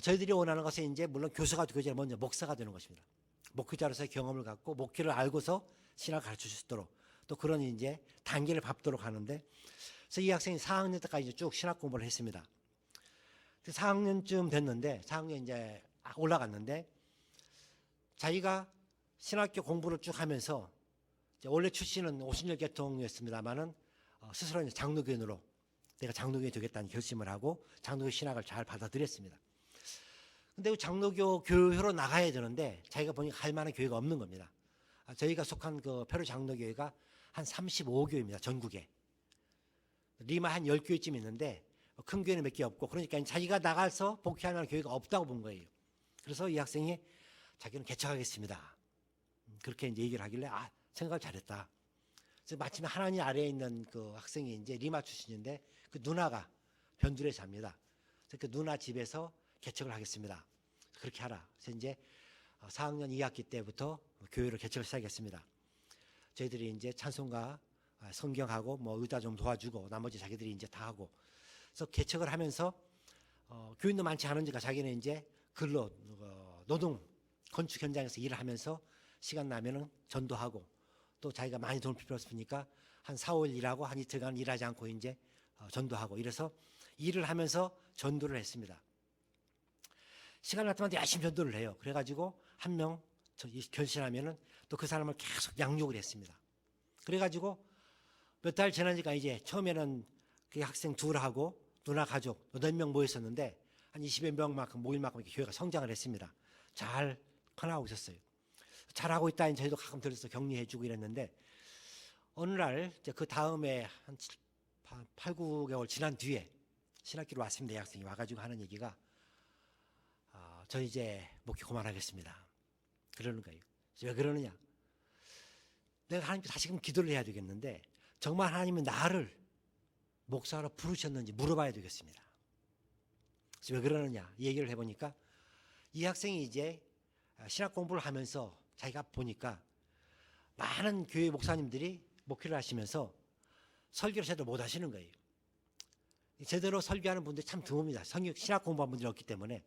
저희들이 원하는 것은 이제 물론 교수가 되기 전에 먼저 목사가 되는 것입니다. 목회자로서의 경험을 갖고 목회를 알고서 신학을 가르칠 수 있도록 또 그런 이제 단계를 밟도록 하는데 그래서 이 학생이 4학년 때까지 쭉 신학 공부를 했습니다. 4학년쯤 됐는데 4학년 이제 올라갔는데 자기가 신학교 공부를 쭉 하면서 원래 출신은 오순절 계통이었습니다만은 스스로 이제 장로교인으로 내가 장로교인이 되겠다는 결심을 하고 장로교 신학을 잘 받아들였습니다. 근데 장로교 교회로 나가야 되는데 자기가 보니까 할 만한 교회가 없는 겁니다. 저희가 속한 그 페루 장로교회가 한 35교회입니다. 전국에. 리마 한 10교회쯤 있는데 큰 교회는 몇 개 없고 그러니까 자기가 나가서 복회할 만한 교회가 없다고 본 거예요. 그래서 이 학생이 자기는 개척하겠습니다. 그렇게 이제 얘기를 하길래 생각을 잘했다. 그래서 마침 하나님 아래에 있는 그 학생이 이제 리마 출신인데 그 누나가 변두리에 잡니다. 그래서 그 누나 집에서 개척을 하겠습니다. 그렇게 하라. 그래서 이제 4학년 2학기 때부터 교회를 개척을 시작했습니다. 저희들이 이제 찬송가, 성경하고 뭐 의자 좀 도와주고 나머지 자기들이 이제 다 하고. 그래서 개척을 하면서 교인도 많지 않으니까 자기는 이제 근로 노동 건축 현장에서 일을 하면서 시간 나면은 전도하고 또 자기가 많이 돈을 필요했으니까 한 4, 5일 일하고 한 이틀간 일하지 않고 이제 전도하고 이래서 일을 하면서 전도를 했습니다. 시간 날 때마다 열심히 전도를 해요. 그래가지고 한 명 결심하면은 또 그 사람을 계속 양육을 했습니다. 그래가지고 몇 달 지나니까 이제 처음에는 그 학생 둘하고 누나 가족 8명 모였었는데 한 20여 명만큼 모일 만큼 이렇게 교회가 성장을 했습니다. 잘 커나가고 있었어요. 잘하고 있다니 저희도 가끔 들어서 격려해주고 이랬는데 어느 날 그 다음에 한 8, 9개월 지난 뒤에 신학기로 왔습니다. 이 학생이 와가지고 하는 얘기가 저 이제 목회 그만하겠습니다. 그러는 거예요. 왜 그러느냐? 내가 하나님께 다시금 기도를 해야 되겠는데 정말 하나님은 나를 목사로 부르셨는지 물어봐야 되겠습니다. 그래서 왜 그러느냐? 이 얘기를 해보니까 이 학생이 이제 신학 공부를 하면서 자기가 보니까 많은 교회 목사님들이 목회를 하시면서 설교를 제대로 못 하시는 거예요. 제대로 설교하는 분들이 참 드뭅니다. 신학 공부한 분들이 없기 때문에.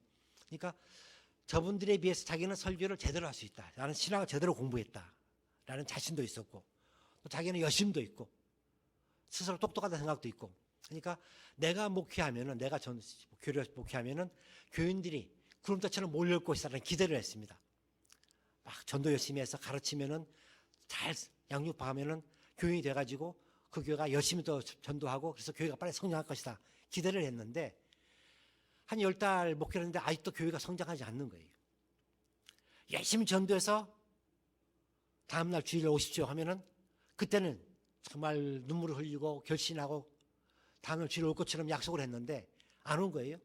그러니까 저분들에 비해서 자기는 설교를 제대로 할 수 있다. 나는 신학을 제대로 공부했다. 라는 자신도 있었고 또 자기는 여심도 있고 스스로 똑똑하다는 생각도 있고 그러니까 내가 목회하면은 내가 교회를 목회하면은 교인들이 구름다처럼 몰려올 것이라는 기대를 했습니다. 막 전도 열심히 해서 가르치면은 잘 양육하면은 교인이 돼가지고 그 교회가 열심히 더 전도하고 그래서 교회가 빨리 성장할 것이다 기대를 했는데 한 10달 목회를 했는데 아직도 교회가 성장하지 않는 거예요. 열심히 전도해서 다음날 주일에 오십시오 하면은 그때는 정말 눈물을 흘리고 결심하고 다음날 주일에 올 것처럼 약속을 했는데 안 온 거예요.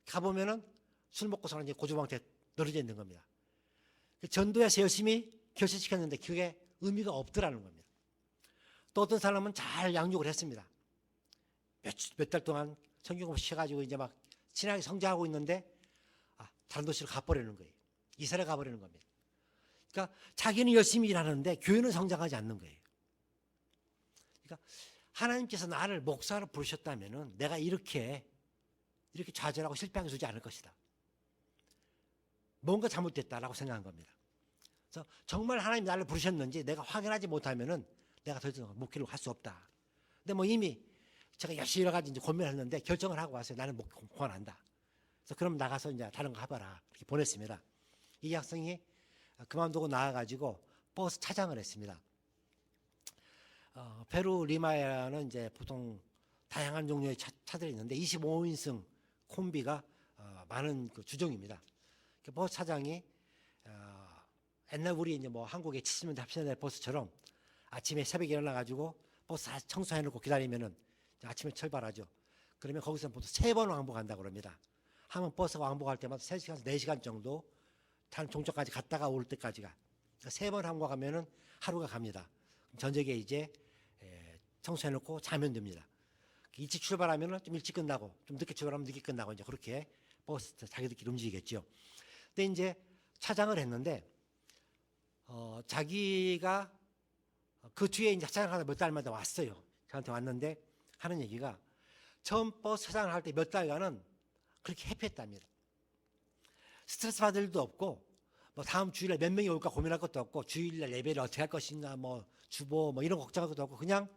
가보면은 술 먹고서는 이제 고조방태 늘어져 있는 겁니다. 전도해서 열심히 결심시켰는데 그게 의미가 없더라는 겁니다. 또 어떤 사람은 잘 양육을 했습니다. 몇 달 동안 성경 공부 시켜가지고 이제 막 친하게 성장하고 있는데 다른 도시로 가버리는 거예요. 이사를 가버리는 겁니다. 그러니까 자기는 열심히 일하는데 교회는 성장하지 않는 거예요. 그러니까 하나님께서 나를 목사로 부르셨다면은 내가 이렇게 좌절하고 실패하게 두지 않을 것이다. 뭔가 잘못됐다라고 생각한 겁니다. 그래서 정말 하나님 나를 부르셨는지 내가 확인하지 못하면은 내가 더 이상 목회를 할 수 없다. 근데 뭐 이미 제가 열심히 여러 가지 이제 고민했는데 결정을 하고 왔어요. 나는 목회 그만한다. 그래서 그럼 나가서 이제 다른 거 해봐라. 이렇게 보냈습니다. 이 학생이 그만두고 나와가지고 버스 차장을 했습니다. 페루 리마에는 이제 보통 다양한 종류의 차들이 있는데 25인승 콤비가 많은 그 주종입니다. 버스 차장이 옛날 우리 이제 뭐 한국의 70년대 80년대 버스처럼 아침에 새벽에 일어나가지고 버스 다 청소해놓고 기다리면은 아침에 출발하죠. 그러면 거기서 보통 3번 왕복한다고 그럽니다. 하면 버스가 왕복할 때마다 3시간, 4시간 정도 다른 종점까지 갔다가 올 때까지가. 3번 왕복하면은 하루가 갑니다. 저녁에 이제 청소해놓고 자면 됩니다. 일찍 출발하면은 좀 일찍 끝나고 좀 늦게 출발하면 늦게 끝나고 이제 그렇게 버스 자기들끼리 움직이겠죠. 근데 이제 차장을 했는데 자기가 그 뒤에 이제 차장을 하다 몇 달마다 왔어요. 저한테 왔는데 하는 얘기가 처음 버스 차장을 할 때 몇 달간은 그렇게 해피했답니다. 스트레스 받을 일도 없고 뭐 다음 주일에 몇 명이 올까 고민할 것도 없고 주일날 예배를 어떻게 할 것인가 뭐 주보 뭐 이런 걱정할 것도 없고 그냥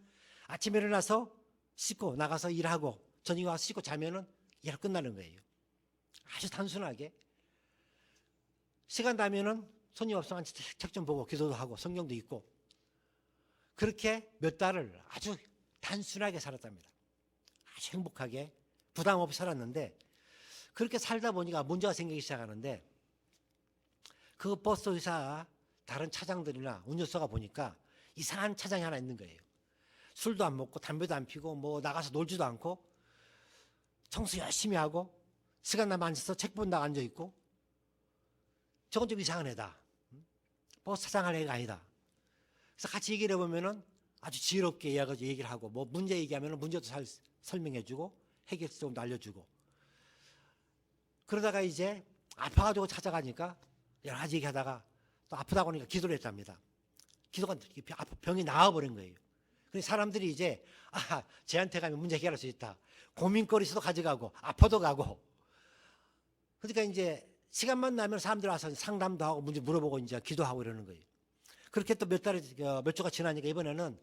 아침에 일어나서 씻고 나가서 일하고 저녁에 와서 씻고 자면은 일 끝나는 거예요. 아주 단순하게 시간 나면은 손님 없으면 책 좀 보고 기도도 하고 성경도 읽고 그렇게 몇 달을 아주 단순하게 살았답니다. 아주 행복하게 부담 없이 살았는데 그렇게 살다 보니까 문제가 생기기 시작하는데 그 버스 회사 다른 차장들이나 운전수가 보니까 이상한 차장이 하나 있는 거예요. 술도 안 먹고 담배도 안 피고 뭐 나가서 놀지도 않고 청소 열심히 하고 시간 나면 앉아서 책 본다고 앉아있고 저건 좀 이상한 애다. 버스 차장할 애가 아니다. 그래서 같이 얘기를 해보면은 아주 지혜롭게 얘기를 하고 뭐 문제 얘기하면은 문제도 잘 설명해주고 해결책도 알려주고 그러다가 이제 아파가지고 찾아가니까 여러 가지 얘기하다가 또 아프다고 하니까 기도를 했답니다. 기도가 병이 나와버린 거예요. 그래서 사람들이 이제 쟤한테 가면 문제 해결할 수 있다. 고민거리서도 가져가고 아파도 가고 그러니까 이제 시간만 나면 사람들 와서 상담도 하고 문제 물어보고 이제 기도하고 이러는 거예요. 그렇게 또 몇 주가 지나니까 이번에는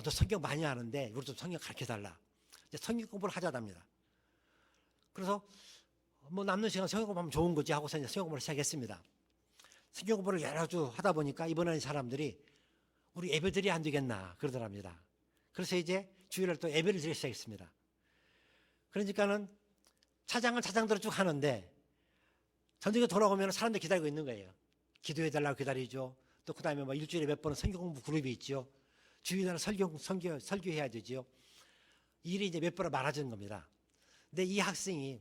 너 성경 많이 하는데 우리 좀 성경 가르쳐달라. 이제 성경 공부를 하자답니다. 그래서 뭐 남는 시간 성경 공부하면 좋은 거지 하고서 이제 성경 공부를 시작했습니다. 성경 공부를 여러 주 하다 보니까 이번에는 사람들이 우리 예배드리 안 되겠나 그러더랍니다. 그래서 이제 주일날 또 예배를 드리기 시작했습니다. 그러니까는 차장은 차장대로 쭉 하는데 전쟁에 돌아오면 사람들 기다리고 있는 거예요. 기도해달라고 기다리죠. 또 그 다음에 뭐 일주일에 몇 번은 성경 공부 그룹이 있죠. 주일날 설교해야 되죠. 일이 이제 몇 번을 많아지는 겁니다. 근데 이 학생이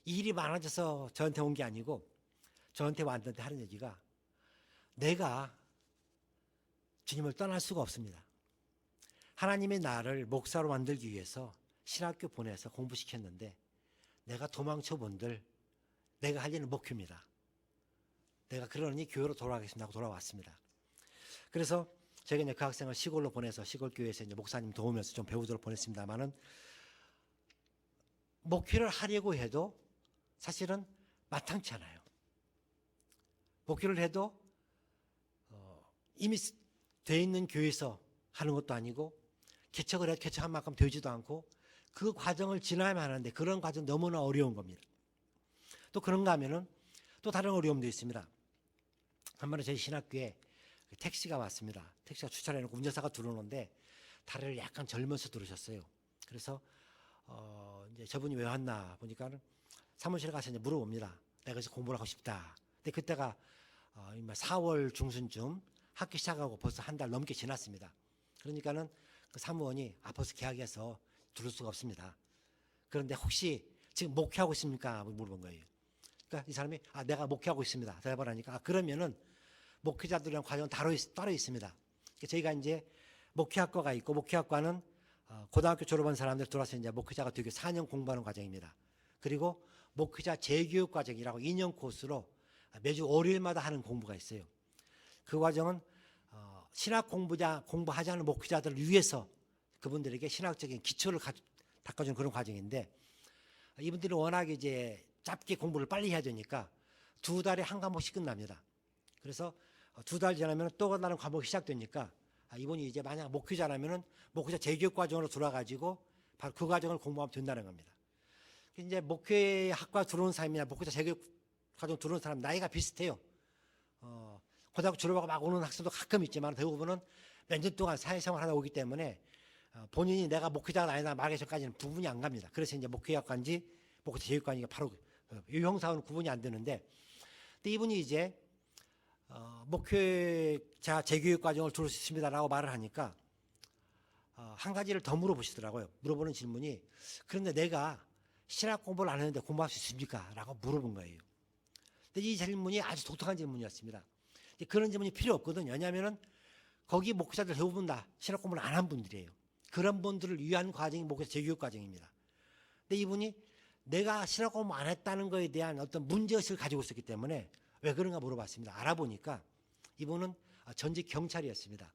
일이 많아져서 저한테 온 게 아니고 저한테 왔는데 하는 얘기가 내가 주님을 떠날 수가 없습니다. 하나님의 나를 목사로 만들기 위해서 신학교 보내서 공부시켰는데 내가 도망쳐 본들 내가 할 일은 목회입니다. 내가 그러니 교회로 돌아가겠습니다 하고 돌아왔습니다. 그래서 제가 이제 그 학생을 시골로 보내서 시골 교회에서 이제 목사님 도우면서 좀 배우도록 보냈습니다만은 목회를 하려고 해도 사실은 마땅치 않아요. 목회를 해도 이미 돼 있는 교회에서 하는 것도 아니고 개척을 해도 개척한 만큼 되지도 않고 그 과정을 지나야만 하는데 그런 과정 너무나 어려운 겁니다. 또 그런가 하면은 또 다른 어려움도 있습니다. 한 번에 저희 신학교에 택시가 왔습니다. 택시가 주차를 해놓고 운전사가 들어오는데 다리를 약간 절면서 들으셨어요. 그래서 이제 저분이 왜 왔나 보니까는 사무실에 가서 이제 물어봅니다. 내가 그래서 공부를 하고 싶다. 근데 그때가 4월 중순쯤 학기 시작하고 벌써 한 달 넘게 지났습니다. 그러니까는 그 사무원이 벌써 계약해서 들을 수가 없습니다. 그런데 혹시 지금 목회하고 있습니까? 물어본 거예요. 그러니까 이 사람이 내가 목회하고 있습니다. 대답을 하니까 그러면은 목회자들이랑 과정은 따로 있습니다. 그러니까 저희가 이제 목회학과가 있고 목회학과는 고등학교 졸업한 사람들 들어와서 이제 목회자가 되기 4년 공부하는 과정입니다. 그리고 목회자 재교육 과정이라고 2년 코스로 매주 월요일마다 하는 공부가 있어요. 그 과정은 신학 공부하지 않은 목회자들을 위해서 그분들에게 신학적인 기초를 닦아주는 그런 과정인데 이분들이 워낙 이제 짧게 공부를 빨리 해야 되니까 2달에 한 과목씩 끝납니다. 그래서 2달 지나면 또 다른 과목이 시작되니까 이분이 이제 만약 목회자라면은 목회자 재교육 과정으로 들어와가지고 바로 그 과정을 공부하면 된다는 겁니다. 이제 목회학과 들어온 사람이나 목회자 재교육 과정 들어온 사람 나이가 비슷해요. 고등학교 졸업하고 막 오는 학생도 가끔 있지만 대부분은 몇 년 동안 사회생활 하다 오기 때문에 본인이 내가 목회자가 아니다 말하기 전까지는 구분이 안 갑니다. 그래서 이제 목회학과인지 목회자 재교육과인지가 바로 이 형사하고는 구분이 안 되는데 근데 이분이 이제 목회자 재교육 과정을 들을 수 있습니다라고 말을 하니까 한 가지를 더 물어보시더라고요. 물어보는 질문이 그런데 내가 신학 공부를 안 했는데 공부할 수 있습니까? 라고 물어본 거예요. 근데 이 질문이 아주 독특한 질문이었습니다. 그런 질문이 필요 없거든요. 왜냐하면 거기 목회자들 대부분 다 신학 공부를 안 한 분들이에요. 그런 분들을 위한 과정이 목회자 재교육 과정입니다. 근데 이분이 내가 신학 공부 안 했다는 거에 대한 어떤 문제의식을 가지고 있었기 때문에 왜 그런가 물어봤습니다. 알아보니까 이분은 전직 경찰이었습니다.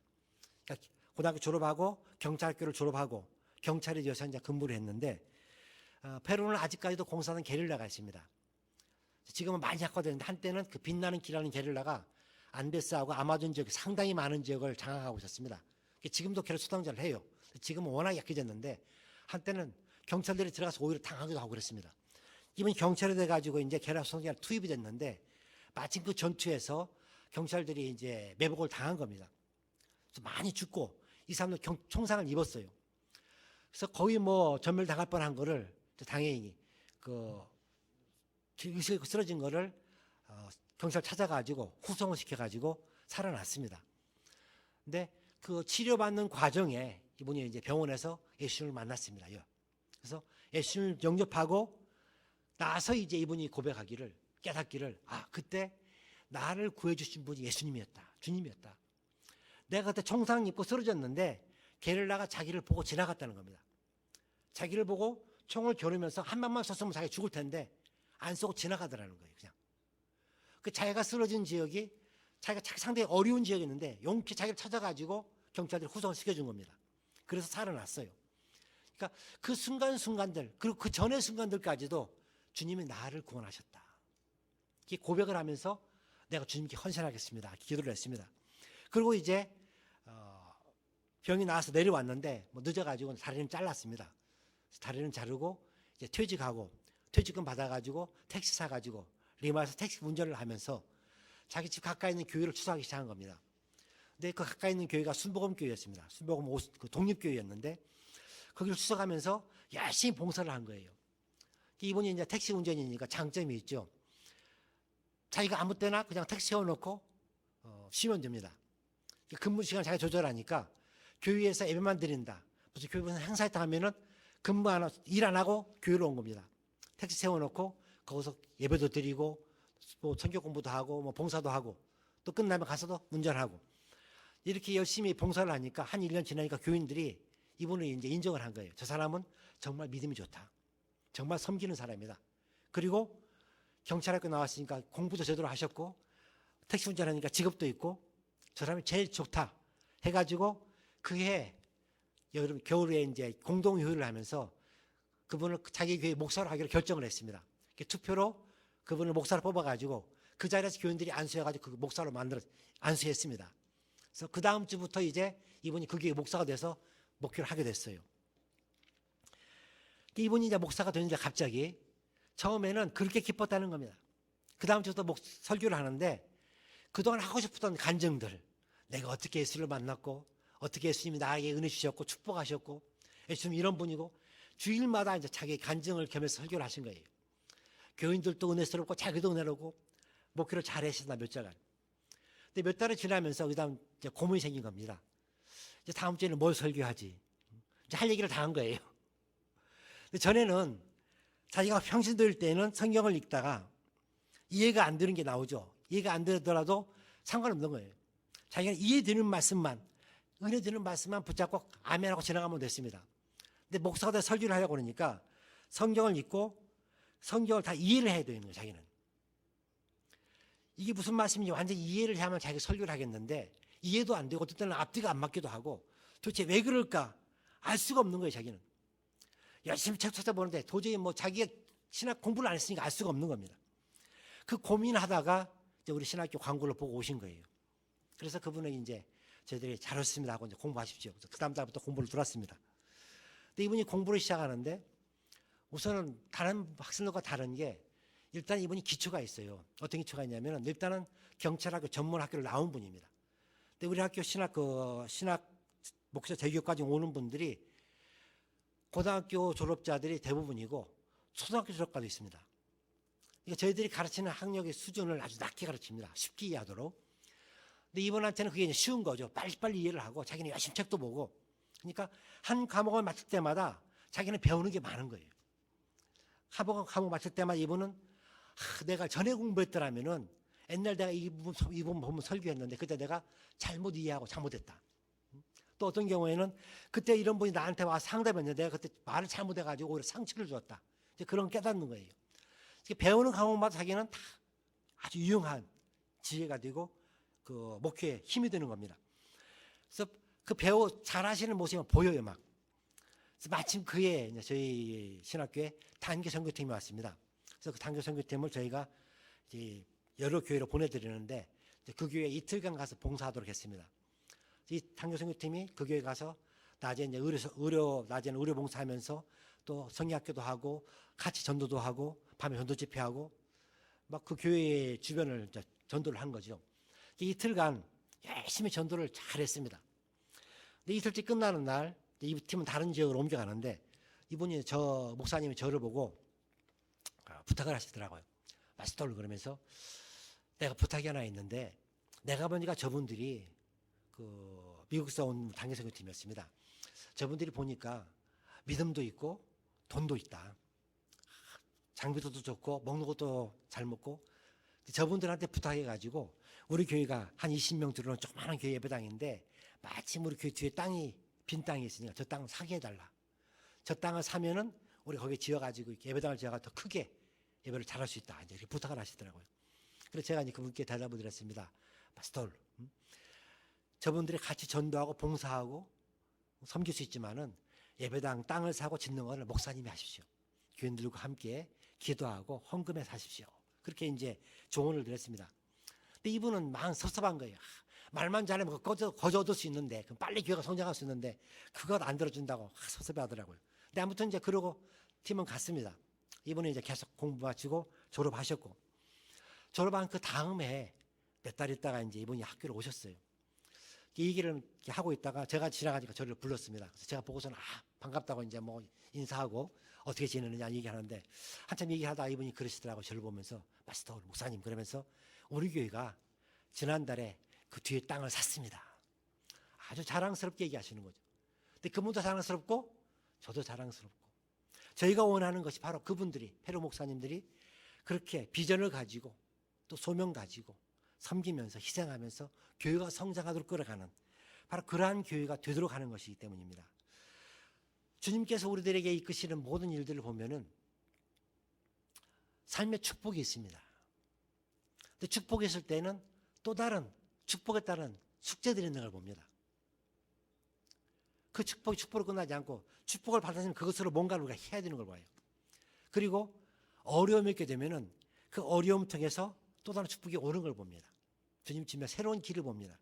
그러니까 고등학교 졸업하고 경찰학교를 졸업하고 경찰에 이어서 이제 근무를 했는데 페루는 아직까지도 공사하는 게릴라가 있습니다. 지금은 많이 약화되는데 한때는 그 빛나는 길이라는 게릴라가 안데스하고 아마존 지역 상당히 많은 지역을 장악하고 있었습니다. 지금도 계속 수당자를 해요. 지금은 워낙 약해졌는데 한때는 경찰들이 들어가서 오히려 당하기도 하고 그랬습니다. 이번이 경찰이 돼가지고 이제 게릴라 수당자가 투입이 됐는데 마침 그 전투에서 경찰들이 이제 매복을 당한 겁니다. 그래서 많이 죽고 이 사람들 총상을 입었어요. 그래서 거의 뭐 전멸당할 뻔한 거를 당연히 쓰러진 거를 경찰 찾아가지고 후송을 시켜가지고 살아났습니다. 근데 그 치료받는 과정에 이분이 이제 병원에서 예수님을 만났습니다. 그래서 예수님을 영접하고 나서 이제 이분이 고백하기를 깨닫기를 그때 나를 구해주신 분이 예수님이었다. 주님이었다. 내가 그때 총상 입고 쓰러졌는데 게릴라가 자기를 보고 지나갔다는 겁니다. 자기를 보고 총을 겨누면서 한 방만 쐈으면 자기가 죽을 텐데 안 쏘고 지나가더라는 거예요. 그냥. 그 자기가 쓰러진 지역이 자기가 상당히 어려운 지역이었는데 용케 자기를 찾아가지고 경찰들이 후송을 시켜준 겁니다. 그래서 살아났어요. 그러니까 그 순간순간들 그리고 그 전의 순간들까지도 주님이 나를 구원하셨다. 이렇게 고백을 하면서 내가 주님께 헌신하겠습니다. 기도를 했습니다. 그리고 이제 병이 나와서 내려왔는데 늦어가지고 다리는 잘랐습니다. 다리는 자르고 이제 퇴직하고 퇴직금 받아가지고 택시 사가지고 리마에서 택시 운전을 하면서 자기 집 가까이 있는 교회를 추수하기 시작한 겁니다. 근데 그 가까이 있는 교회가 순복음교회였습니다. 순복음 독립교회였는데 거기를 추석하면서 열심히 봉사를 한 거예요. 이분이 이제 택시 운전이니까 장점이 있죠. 자기가 아무 때나 그냥 택시 세워놓고 쉬면 됩니다. 근무 시간 자기가 조절하니까 교회에서 예배만 드린다. 무슨 교회에서 행사했다 하면은 일 안 하고 교회로 온 겁니다. 택시 세워놓고 거기서 예배도 드리고 뭐 성경 공부도 하고 뭐 봉사도 하고 또 끝나면 가서도 운전하고 이렇게 열심히 봉사를 하니까 한 1년 지나니까 교인들이 이분을 이제 인정을 한 거예요. 저 사람은 정말 믿음이 좋다. 정말 섬기는 사람이다. 그리고 경찰학교 나왔으니까 공부도 제대로 하셨고 택시 운전하니까 직업도 있고 저 사람이 제일 좋다 해가지고 그해 겨울에 이제 공동회의를 하면서 그분을 자기 교회 목사로 하기로 결정을 했습니다. 투표로 그분을 목사로 뽑아가지고 그 자리에서 교인들이 안수해가지고 그 목사로 안수했습니다. 그래서 그 다음 주부터 이제 이분이 그 교회 목사가 돼서 목회를 하게 됐어요. 이분이 이제 목사가 되는데 갑자기 처음에는 그렇게 기뻤다는 겁니다. 그 다음 주부터 설교를 하는데 그동안 하고 싶었던 간증들, 내가 어떻게 예수를 만났고 어떻게 예수님이 나에게 은혜 주셨고 축복하셨고 예수님 이런 분이고 주일마다 이제 자기 간증을 겸해서 설교를 하신 거예요. 교인들도 은혜스럽고 자기도 은혜롭고 목회를 잘 하셨다 몇 달간. 근데 몇 달이 지나면서 그다음 이제 고민이 생긴 겁니다. 이제 다음 주에는 뭘 설교하지? 이제 할 얘기를 다 한 거예요. 근데 전에는 자기가 평신도일 때는 성경을 읽다가 이해가 안 되는 게 나오죠. 이해가 안 되더라도 상관없는 거예요. 자기가 이해되는 말씀만, 은혜 되는 말씀만 붙잡고 아멘하고 지나가면 됐습니다. 근데 목사가 다 설교를 하려고 그러니까 성경을 읽고 성경을 다 이해를 해야 되는 거예요, 자기는. 이게 무슨 말씀인지 완전히 이해를 해야만 자기가 설교를 하겠는데 이해도 안 되고 어떨 때는 앞뒤가 안 맞기도 하고 도대체 왜 그럴까 알 수가 없는 거예요, 자기는. 열심히 책 찾아보는데 도저히 뭐 자기가 신학 공부를 안 했으니까 알 수가 없는 겁니다. 그 고민하다가 이제 우리 신학교 광고를 보고 오신 거예요. 그래서 그분은 이제 저희들이 잘했습니다 하고 이제 공부하십시오. 그래서 그 다음 달부터 공부를 들었습니다. 근데 이분이 공부를 시작하는데 우선은 다른 학생들과 다른 게 일단 이분이 기초가 있어요. 어떤 기초가 있냐면은 일단은 경찰학교 전문 학교를 나온 분입니다. 근데 우리 학교 신학 목사 재교육까지 오는 분들이 고등학교 졸업자들이 대부분이고 초등학교 졸업자도 있습니다. 그러니까 저희들이 가르치는 학력의 수준을 아주 낮게 가르칩니다. 쉽게 이해하도록. 근데 이분한테는 그게 이제 쉬운 거죠. 빨리빨리 이해를 하고 자기는 열심히 책도 보고. 그러니까 한 과목을 맡을 때마다 자기는 배우는 게 많은 거예요. 과목 맡을 때마다 이분은 내가 전에 공부했더라면은 옛날 내가 이 부분 보면 설교했는데 그때 내가 잘못 이해하고 잘못했다. 또 어떤 경우에는 그때 이런 분이 나한테 와서 상담했는데 내가 그때 말을 잘못해가지고 오히려 상처를 주었다. 이제 그런 깨닫는 거예요. 배우는 과목마다 자기는 다 아주 유용한 지혜가 되고 그 목회에 힘이 되는 겁니다. 그래서 그 잘하시는 모습이 보여요, 막. 그래서 마침 그해 저희 신학교에 단기 선교팀이 왔습니다. 그래서 그 단기 선교팀을 저희가 이제 여러 교회로 보내드리는데 그 교회에 이틀간 가서 봉사하도록 했습니다. 이 단기 선교팀이 그 교회 가서 낮에 이제 낮에는 의료 봉사하면서 또 성리학교도 하고 같이 전도도 하고 밤에 전도 집회하고 막 그 교회 주변을 전도를 한 거죠. 이틀간 열심히 전도를 잘했습니다. 근데 이틀째 끝나는 날 이 팀은 다른 지역으로 옮겨가는데 이분이 목사님이 저를 보고 부탁을 하시더라고요. 마스터를 그러면서 내가 부탁이 하나 있는데 내가 보니까 저분들이 그 미국에서 온 단기선교팀이었습니다. 저분들이 보니까 믿음도 있고 돈도 있다. 장비도 좋고 먹는 것도 잘 먹고 저분들한테 부탁해가지고 우리 교회가 한 20명 들어오는 조그마한 교회 예배당인데 마침 우리 교회 뒤에 빈 땅이 있으니까 저 땅을 사게 해달라. 저 땅을 사면은 우리 거기에 지어가지고 예배당을 지어가 더 크게 예배를 잘할 수 있다. 이제 이렇게 부탁을 하시더라고요. 그래서 제가 이제 그분께 대답을 드렸습니다. 파스톨, 저분들이 같이 전도하고 봉사하고 섬길 수 있지만은 예배당 땅을 사고 짓는 거는 목사님이 하십시오. 교인들과 함께 기도하고 헌금해서 하십시오. 그렇게 이제 조언을 드렸습니다. 근데 이분은 막 섭섭한 거예요. 말만 잘하면 거저 얻을 수 있는데, 그럼 빨리 교회가 성장할 수 있는데, 그것 안 들어준다고 섭섭해 하더라고요. 근데 아무튼 이제 그러고 팀은 갔습니다. 이분은 이제 계속 공부 마치고 졸업하셨고, 졸업한 그 다음에 몇 달 있다가 이제 이분이 학교로 오셨어요. 이 얘기를 하고 있다가 제가 지나가니까 저를 불렀습니다. 그래서 제가 보고서는 반갑다고 이제 뭐 인사하고 어떻게 지내느냐 얘기하는데 한참 얘기하다가 이분이 그러시더라고요. 저를 보면서 마스터 목사님 그러면서 우리 교회가 지난달에 그 뒤에 땅을 샀습니다. 아주 자랑스럽게 얘기하시는 거죠. 근데 그분도 자랑스럽고 저도 자랑스럽고 저희가 원하는 것이 바로 그분들이 페로 목사님들이 그렇게 비전을 가지고 또 소명 가지고 섬기면서 희생하면서 교회가 성장하도록 끌어가는 바로 그러한 교회가 되도록 하는 것이기 때문입니다. 주님께서 우리들에게 이끄시는 모든 일들을 보면은 삶의 축복이 있습니다. 근데 축복이 있을 때는 또 다른 축복에 따른 숙제들이 있는 걸 봅니다. 그 축복으로 끝나지 않고 축복을 받았으면 그것으로 뭔가를 우리가 해야 되는 걸 봐요. 그리고 어려움이 있게 되면은 그 어려움 통해서 또 다른 축복이 오는 걸 봅니다. 주님 치면 새로운 길을 봅니다.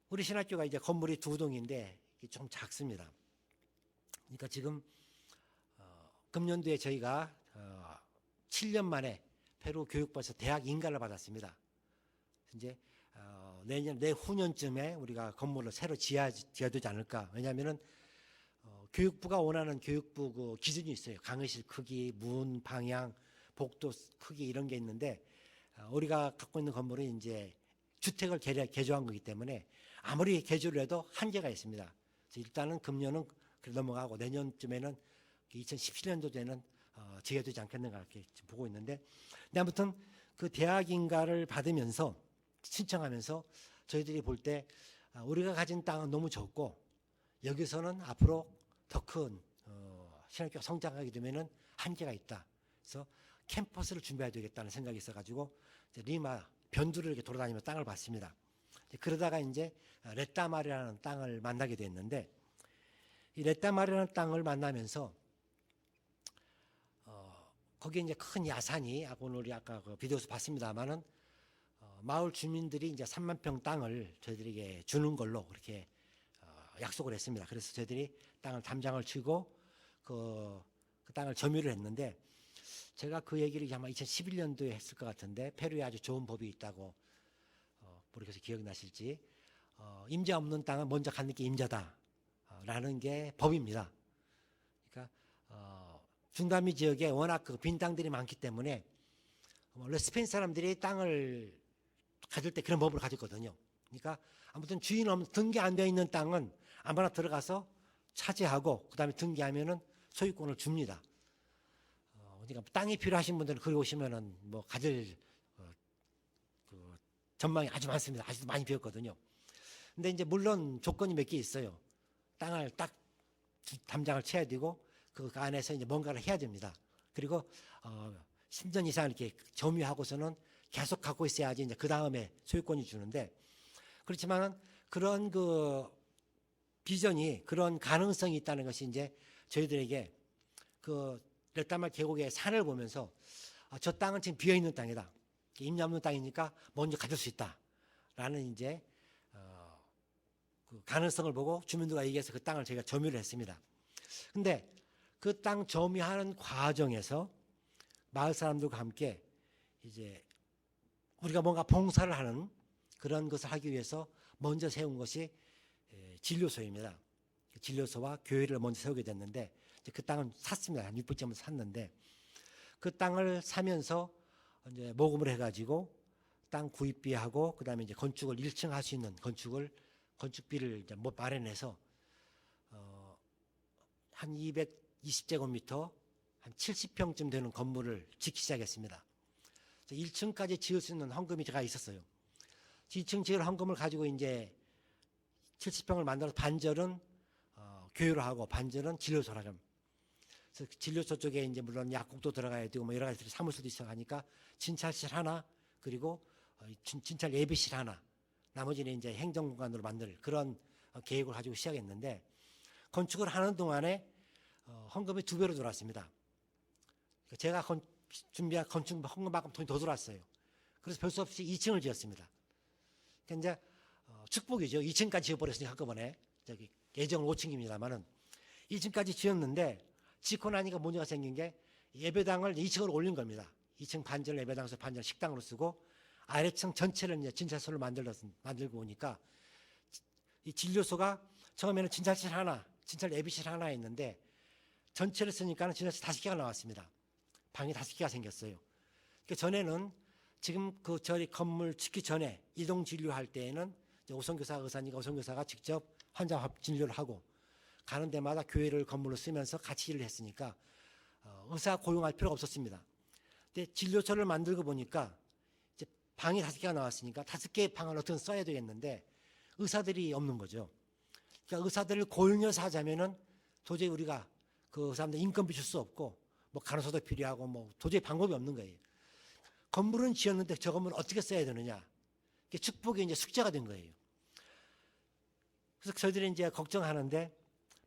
우리 신학교가 이제 건물이 2동인데 좀 작습니다. 그러니까 지금 금년도에 저희가 7년 만에 페루 교육부에서 대학 인가를 받았습니다. 이제 내후년쯤에 우리가 건물을 새로 지어야 되지 않을까. 왜냐하면은 교육부가 원하는 교육부 그 기준이 있어요. 강의실 크기, 문 방향, 복도 크기 이런 게 있는데 우리가 갖고 있는 건물은 이제 주택을 개조한 거기 때문에 아무리 개조를 해도 한계가 있습니다. 그래서 일단은 금년은 넘어가고 내년쯤에는 2017년도에는 지어야 되지 않겠는가 이렇게 보고 있는데, 근데 아무튼 그 대학인가를 받으면서 신청하면서 저희들이 볼 때 우리가 가진 땅은 너무 적고 여기서는 앞으로 더 큰 신학교가 성장하게 되면은 한계가 있다. 그래서 캠퍼스를 준비해야 되겠다는 생각이 있어가지고 리마 변두를 이렇게 돌아다니며 땅을 봤습니다. 그러다가 이제 레따마르라는 땅을 만나게 됐는데, 이 레따마르라는 땅을 만나면서 거기에 이제 큰 야산이 오늘 우리 아까 그 비디오에서 봤습니다만은 마을 주민들이 이제 3만 평 땅을 저희들에게 주는 걸로 그렇게 약속을 했습니다. 그래서 저희들이 땅을 담장을 치고 그 땅을 점유를 했는데, 제가 그 얘기를 아마 2011년도에 했을 것 같은데, 페루에 아주 좋은 법이 있다고 모르겠어요. 기억나실지. 임자 없는 땅은 먼저 갖는 게 임자다라는 게 법입니다. 그러니까 중남미 지역에 워낙 그 빈 땅들이 많기 때문에 원래 스페인 사람들이 땅을 가질 때 그런 법을 가졌거든요. 그러니까 아무튼 주인 없는 등기 안 되어 있는 땅은 아무나 들어가서 차지하고 그다음에 등기하면은 소유권을 줍니다. 그러니까 땅이 필요하신 분들은 거기 오시면은 뭐 가질 그 전망이 아주 많습니다. 아직도 많이 비었거든요. 근데 이제 물론 조건이 몇 개 있어요. 땅을 딱 담장을 쳐야 되고 그 안에서 이제 뭔가를 해야 됩니다. 그리고 10년 이상 이렇게 점유하고서는 계속 갖고 있어야지 이제 그 다음에 소유권이 주는데, 그렇지만은 그런 그 비전이, 그런 가능성이 있다는 것이 이제 저희들에게 그 레따마르 계곡의 산을 보면서 저 땅은 지금 비어 있는 땅이다. 임야 없는 땅이니까 먼저 가질 수 있다라는 이제 그 가능성을 보고 주민들과 얘기해서 그 땅을 저희가 점유를 했습니다. 근데 그 땅 점유하는 과정에서 마을 사람들과 함께 이제 우리가 뭔가 봉사를 하는 그런 것을 하기 위해서 먼저 세운 것이 진료소입니다. 진료소와 교회를 먼저 세우게 됐는데, 그 땅은 샀습니다. 한 600점을 샀는데, 그 땅을 사면서 이제 모금을 해가지고 땅 구입비하고 그다음에 이제 건축을 1층 할 수 있는 건축비를 이제 마련해서 한 220제곱미터 한 70평쯤 되는 건물을 짓기 시작했습니다. 1층까지 지을 수 있는 헌금이 제가 있었어요. 2층 지을 헌금을 가지고 이제 70평을 만들어서 반절은 교회로 하고 반절은 진료소로 하죠. 그래서 진료소 쪽에 이제 물론 약국도 들어가야 되고 뭐 여러 가지 사무소도 있어 하니까 진찰실 하나, 그리고 진찰 예비실 하나, 나머지는 이제 행정공간으로 만들 그런 계획을 가지고 시작했는데, 건축을 하는 동안에 헌금이 2배로 들어왔습니다. 제가 준비한 건축 헌금만큼 돈이 더 들어왔어요. 그래서 별 수 없이 2층을 지었습니다. 그러니까 이제 축복이죠. 2층까지 지어버렸으니까 한꺼번에. 저기 예정은 5층입니다만은 2층까지 지었는데, 짓고 나니까 문제가 생긴 게 예배당을 2층으로 올린 겁니다. 2층 반절 예배당에서 반절 식당으로 쓰고 아래층 전체를 이제 진찰소를 만들고 오니까 이 진료소가 처음에는 진찰실 하나, 진찰 예비실 하나 있는데 전체를 쓰니까 진찰실 5개가 나왔습니다. 방이 5개가 생겼어요. 그 전에는 지금 그 저희 건물 짓기 전에 이동 진료할 때에는 오성교사 의사니까 오성교사가 직접 환자 진료를 하고 가는 데마다 교회를 건물로 쓰면서 같이 일을 했으니까 의사 고용할 필요가 없었습니다. 근데 진료소를 만들고 보니까 이제 방이 5개가 나왔으니까 5개의 방을 어떻게 써야 되겠는데 의사들이 없는 거죠. 그러니까 의사들을 고용해서 하자면은 도저히 우리가 그 사람들 인건비 줄 수 없고 뭐 간호사도 필요하고 뭐 도저히 방법이 없는 거예요. 건물은 지었는데 저 건물을 어떻게 써야 되느냐. 이게 축복이 이제 숙제가 된 거예요. 그래서 저희들이 이제 걱정하는데,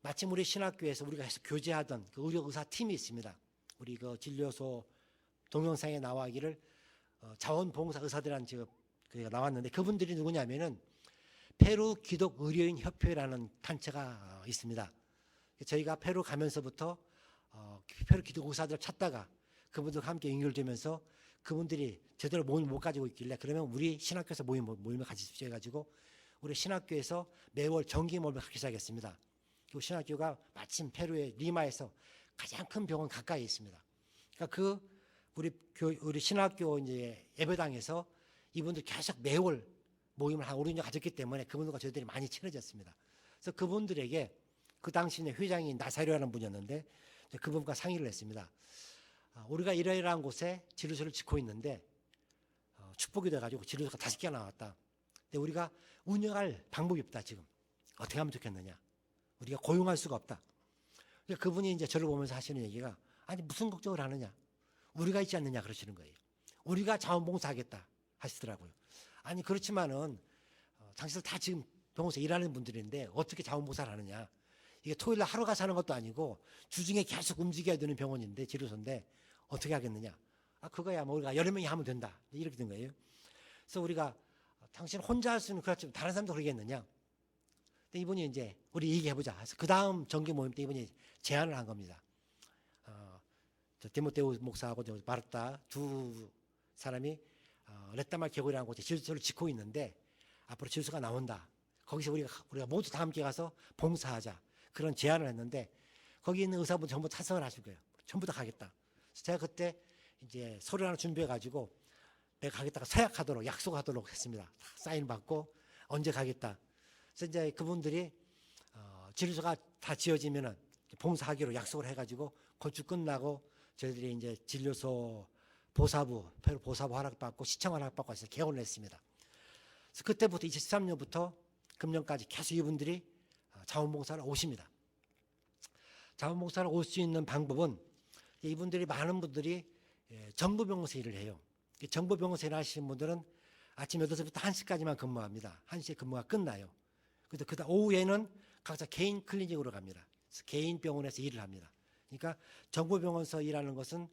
마침 우리 신학교에서 우리가 해서 교제하던 그 의료의사 팀이 있습니다. 우리 그 진료소 동영상에 나와기를 자원봉사 의사들한 그가 나왔는데, 그분들이 누구냐면은 페루 기독 의료인 협회라는 단체가 있습니다. 저희가 페루 가면서부터 페루 기독 의사들 찾다가 그분들과 함께 연결되면서 그분들이 제대로 모임을 못 가지고 있길래 그러면 우리 신학교에서 모임을 가지십시오 해가지고 우리 신학교에서 매월 정기 모임을 갖기 시작했습니다. 그 신학교가 마침 페루의 리마에서 가장 큰 병원 가까이에 있습니다. 그러니까 우리 신학교 이제 예배당에서 이분들 계속 매월 모임을 한 5, 6년 가졌기 때문에 그분들과 저희들이 많이 친해졌습니다. 그래서 그분들에게 그 당시에 회장이 나사료라는 분이었는데 그분과 상의를 했습니다. 우리가 이러이러한 곳에 진료소를 짓고 있는데 축복이 돼가지고 진료소가 5개가 나왔다. 근데 우리가 운영할 방법이 없다. 지금 어떻게 하면 좋겠느냐. 우리가 고용할 수가 없다. 그러니까 그분이 이제 저를 보면서 하시는 얘기가 아니 무슨 걱정을 하느냐. 우리가 있지 않느냐 그러시는 거예요. 우리가 자원봉사하겠다 하시더라고요. 아니 그렇지만은 당신들 다 지금 병원에서 일하는 분들인데 어떻게 자원봉사를 하느냐. 이게 토요일 날 하루 가서 하는 것도 아니고 주중에 계속 움직여야 되는 병원인데 진료소인데 어떻게 하겠느냐. 그거야 뭐 우리가 여러 명이 하면 된다. 이렇게 된 거예요. 그래서 우리가 당신 혼자 할 수는 그렇지만 다른 사람도 그러겠느냐. 근데 이분이 이제 우리 얘기해보자. 그래서 그 다음 정기 모임 때 이분이 제안을 한 겁니다. 디모데우 목사하고 마르타 두 사람이 레따말 계곡이라는 곳에 진료소를 짓고 있는데 앞으로 진료소가 나온다. 거기서 우리가 모두 다 함께 가서 봉사하자. 그런 제안을 했는데 거기 있는 의사분 전부 찬성을 하실 거예요. 전부 다 가겠다. 그래서 제가 그때 이제 서류 하나 준비해가지고 내가 가겠다가 서약하도록 약속하도록 했습니다. 사인 받고 언제 가겠다. 그래서 이제 그분들이 진료소가 다 지어지면은 봉사하기로 약속을 해가지고 건축 끝나고 저희들이 이제 진료소 페루 보사부 허락받고 시청 허락받고 해서 개원을 했습니다. 그래서 그때부터 2013년부터 금년까지 계속 이분들이 자원봉사를 오십니다. 자원봉사를 올 수 있는 방법은 이분들이 많은 분들이 정부병원에서 일을 해요. 정부병원에서 일하시는 분들은 아침 8시부터 1시까지만 근무합니다. 1시에 근무가 끝나요. 그래서 그다음 오후에는 각자 개인 클리닉으로 갑니다. 그래서 개인 병원에서 일을 합니다. 그러니까 정부병원에서 일하는 것은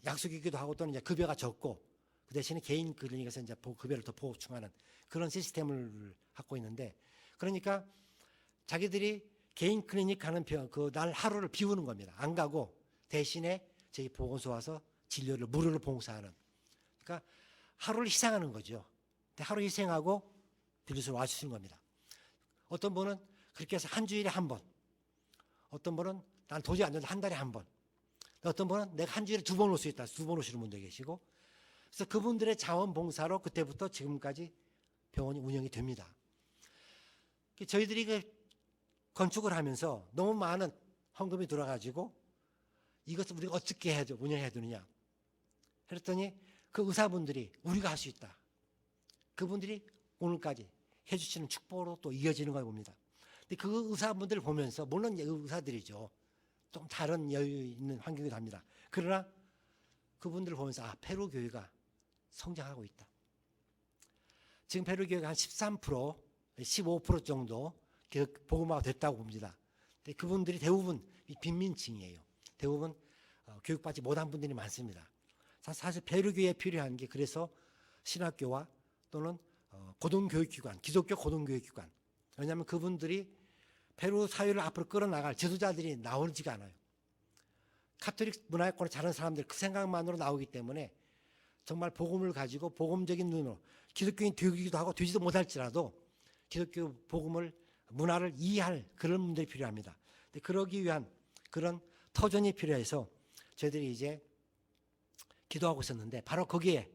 약속이기도 하고 또는 이제 급여가 적고 그 대신에 개인 클리닉에서 이제 급여를 더 보충하는 그런 시스템을 갖고 있는데 그러니까 자기들이 개인 클리닉 가는 그날 하루를 비우는 겁니다. 안 가고 대신에 저희 보건소 와서 진료를 무료로 봉사하는. 그러니까 하루를 희생하는 거죠. 하루 희생하고 진료소로 와주시는 겁니다. 어떤 분은 그렇게 해서 한 주일에 한 번, 어떤 분은 난 도저히 안 된다 한 달에 한 번, 어떤 분은 내가 한 주일에 2번 올 수 있다 2번 오시는 분도 계시고 그래서 그분들의 자원봉사로 그때부터 지금까지 병원이 운영이 됩니다. 저희들이 그 건축을 하면서 너무 많은 헌금이 들어가지고 이것을 우리가 어떻게 운영해야 되느냐 그랬더니 그 의사분들이 우리가 할 수 있다. 그분들이 오늘까지 해주시는 축복으로 또 이어지는 걸 봅니다. 근데 그 의사분들을 보면서 물론 의사들이죠. 좀 다른 여유 있는 환경이기도 합니다. 그러나 그분들을 보면서 페루 교회가 성장하고 있다. 지금 페루 교회가 한 13%, 15% 정도 복음화가 됐다고 봅니다. 근데 그분들이 대부분 빈민층이에요. 대부분 교육받지 못한 분들이 많습니다. 사실 페루 교회에 필요한 게 그래서 신학교와 또는 고등교육기관, 기독교 고등교육기관. 왜냐하면 그분들이 페루 사회를 앞으로 끌어나갈 지도자들이 나오지가 않아요. 카톨릭 문화권을 잘하는 사람들 그 생각만으로 나오기 때문에 정말 복음을 가지고 복음적인 눈으로 기독교인 되기도 하고 되지도 못할지라도 기독교 복음을 문화를 이해할 그런 분들이 필요합니다. 근데 그러기 위한 그런 터전이 필요해서 저희들이 이제 기도하고 있었는데 바로 거기에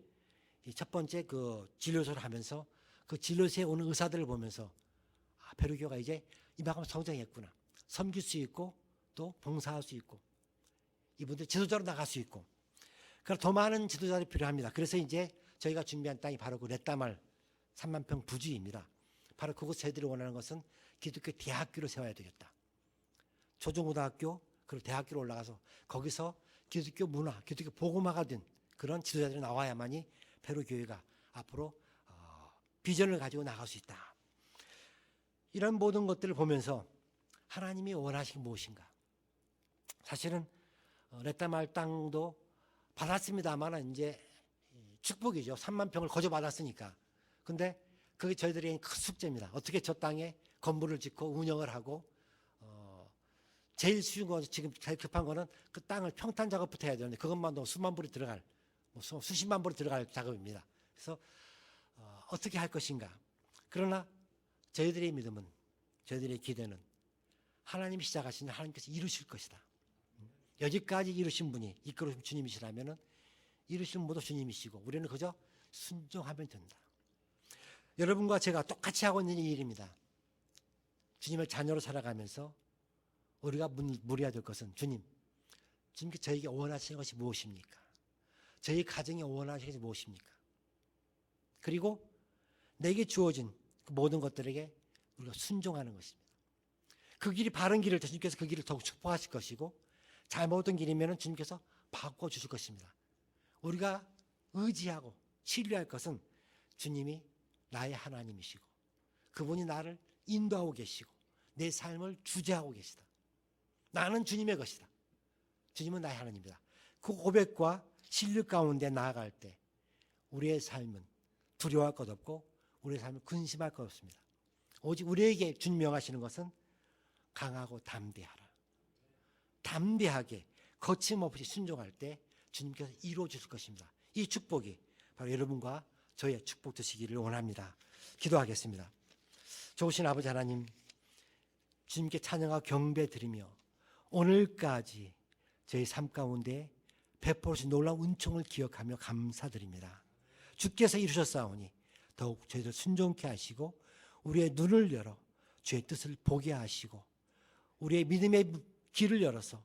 첫 번째 그 진료소를 하면서 그 진료소에 오는 의사들을 보면서 페루교가 이제 이만큼 성장했구나. 섬길 수 있고 또 봉사할 수 있고 이분들 지도자로 나갈 수 있고 그러나 더 많은 지도자들이 필요합니다. 그래서 이제 저희가 준비한 땅이 바로 그 레따말 3만 평 부지입니다. 바로 그곳 저희들이 원하는 것은 기독교 대학교를 세워야 되겠다. 초중고등학교 그리고 대학교로 올라가서 거기서 기독교 문화, 기독교 복음화가 된 그런 지도자들이 나와야만이 페루 교회가 앞으로 비전을 가지고 나갈 수 있다. 이런 모든 것들을 보면서 하나님이 원하신 무엇인가? 사실은 레따말 땅도 받았습니다만 이제 축복이죠. 3만 평을 거저 받았으니까. 근데 그게 저희들에게 큰 숙제입니다. 어떻게 저 땅에 건물을 짓고 운영을 하고 제일 쉬운 거 지금 제일 급한 거는 그 땅을 평탄 작업부터 해야 되는데 그것만도 수만 불이 들어갈 뭐 수십만 불이 들어갈 작업입니다. 그래서 어떻게 할 것인가. 그러나 저희들의 믿음은, 저희들의 기대는 하나님이 시작하신 일 하나님께서 이루실 것이다. 여기까지 이루신 분이 이끌어주신 주님이시라면 이루신 모두 주님이시고 우리는 그저 순종하면 된다. 여러분과 제가 똑같이 하고 있는 이 일입니다. 주님의 자녀로 살아가면서 우리가 물어야 될 것은 주님께 저에게 원하시는 것이 무엇입니까? 저희 가정에 원하시는 것이 무엇입니까? 그리고 내게 주어진 그 모든 것들에게 우리가 순종하는 것입니다. 그 길이 바른 길일 때 주님께서 그 길을 더욱 축복하실 것이고 잘못된 길이면 주님께서 바꿔주실 것입니다. 우리가 의지하고 신뢰할 것은 주님이 나의 하나님이시고 그분이 나를 인도하고 계시고 내 삶을 주재하고 계시다. 나는 주님의 것이다. 주님은 나의 하나님이다. 그 고백과 신뢰 가운데 나아갈 때 우리의 삶은 두려워할 것 없고 우리의 삶은 근심할 것 없습니다. 오직 우리에게 주님 명하시는 것은 강하고 담대하라. 담대하게 거침없이 순종할 때 주님께서 이루어 주실 것입니다. 이 축복이 바로 여러분과 저의 축복 되시기를 원합니다. 기도하겠습니다. 좋으신 아버지 하나님, 주님께 찬양하고 경배 드리며 오늘까지 저희 삶 가운데 베풀어 주신 놀라운 은총을 기억하며 감사드립니다. 주께서 이루셨사오니 더욱 저희들 순종케 하시고 우리의 눈을 열어 주의 뜻을 보게 하시고 우리의 믿음의 길을 열어서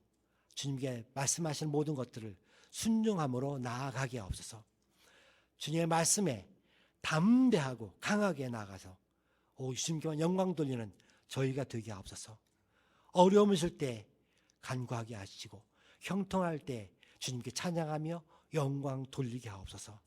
주님께 말씀하신 모든 것들을 순종함으로 나아가게 하옵소서. 주님의 말씀에 담대하고 강하게 나아가서 주님께만 영광 돌리는 저희가 되게 하옵소서. 어려움 있을 때 간구하게 하시고 형통할 때 주님께 찬양하며 영광 돌리게 하옵소서.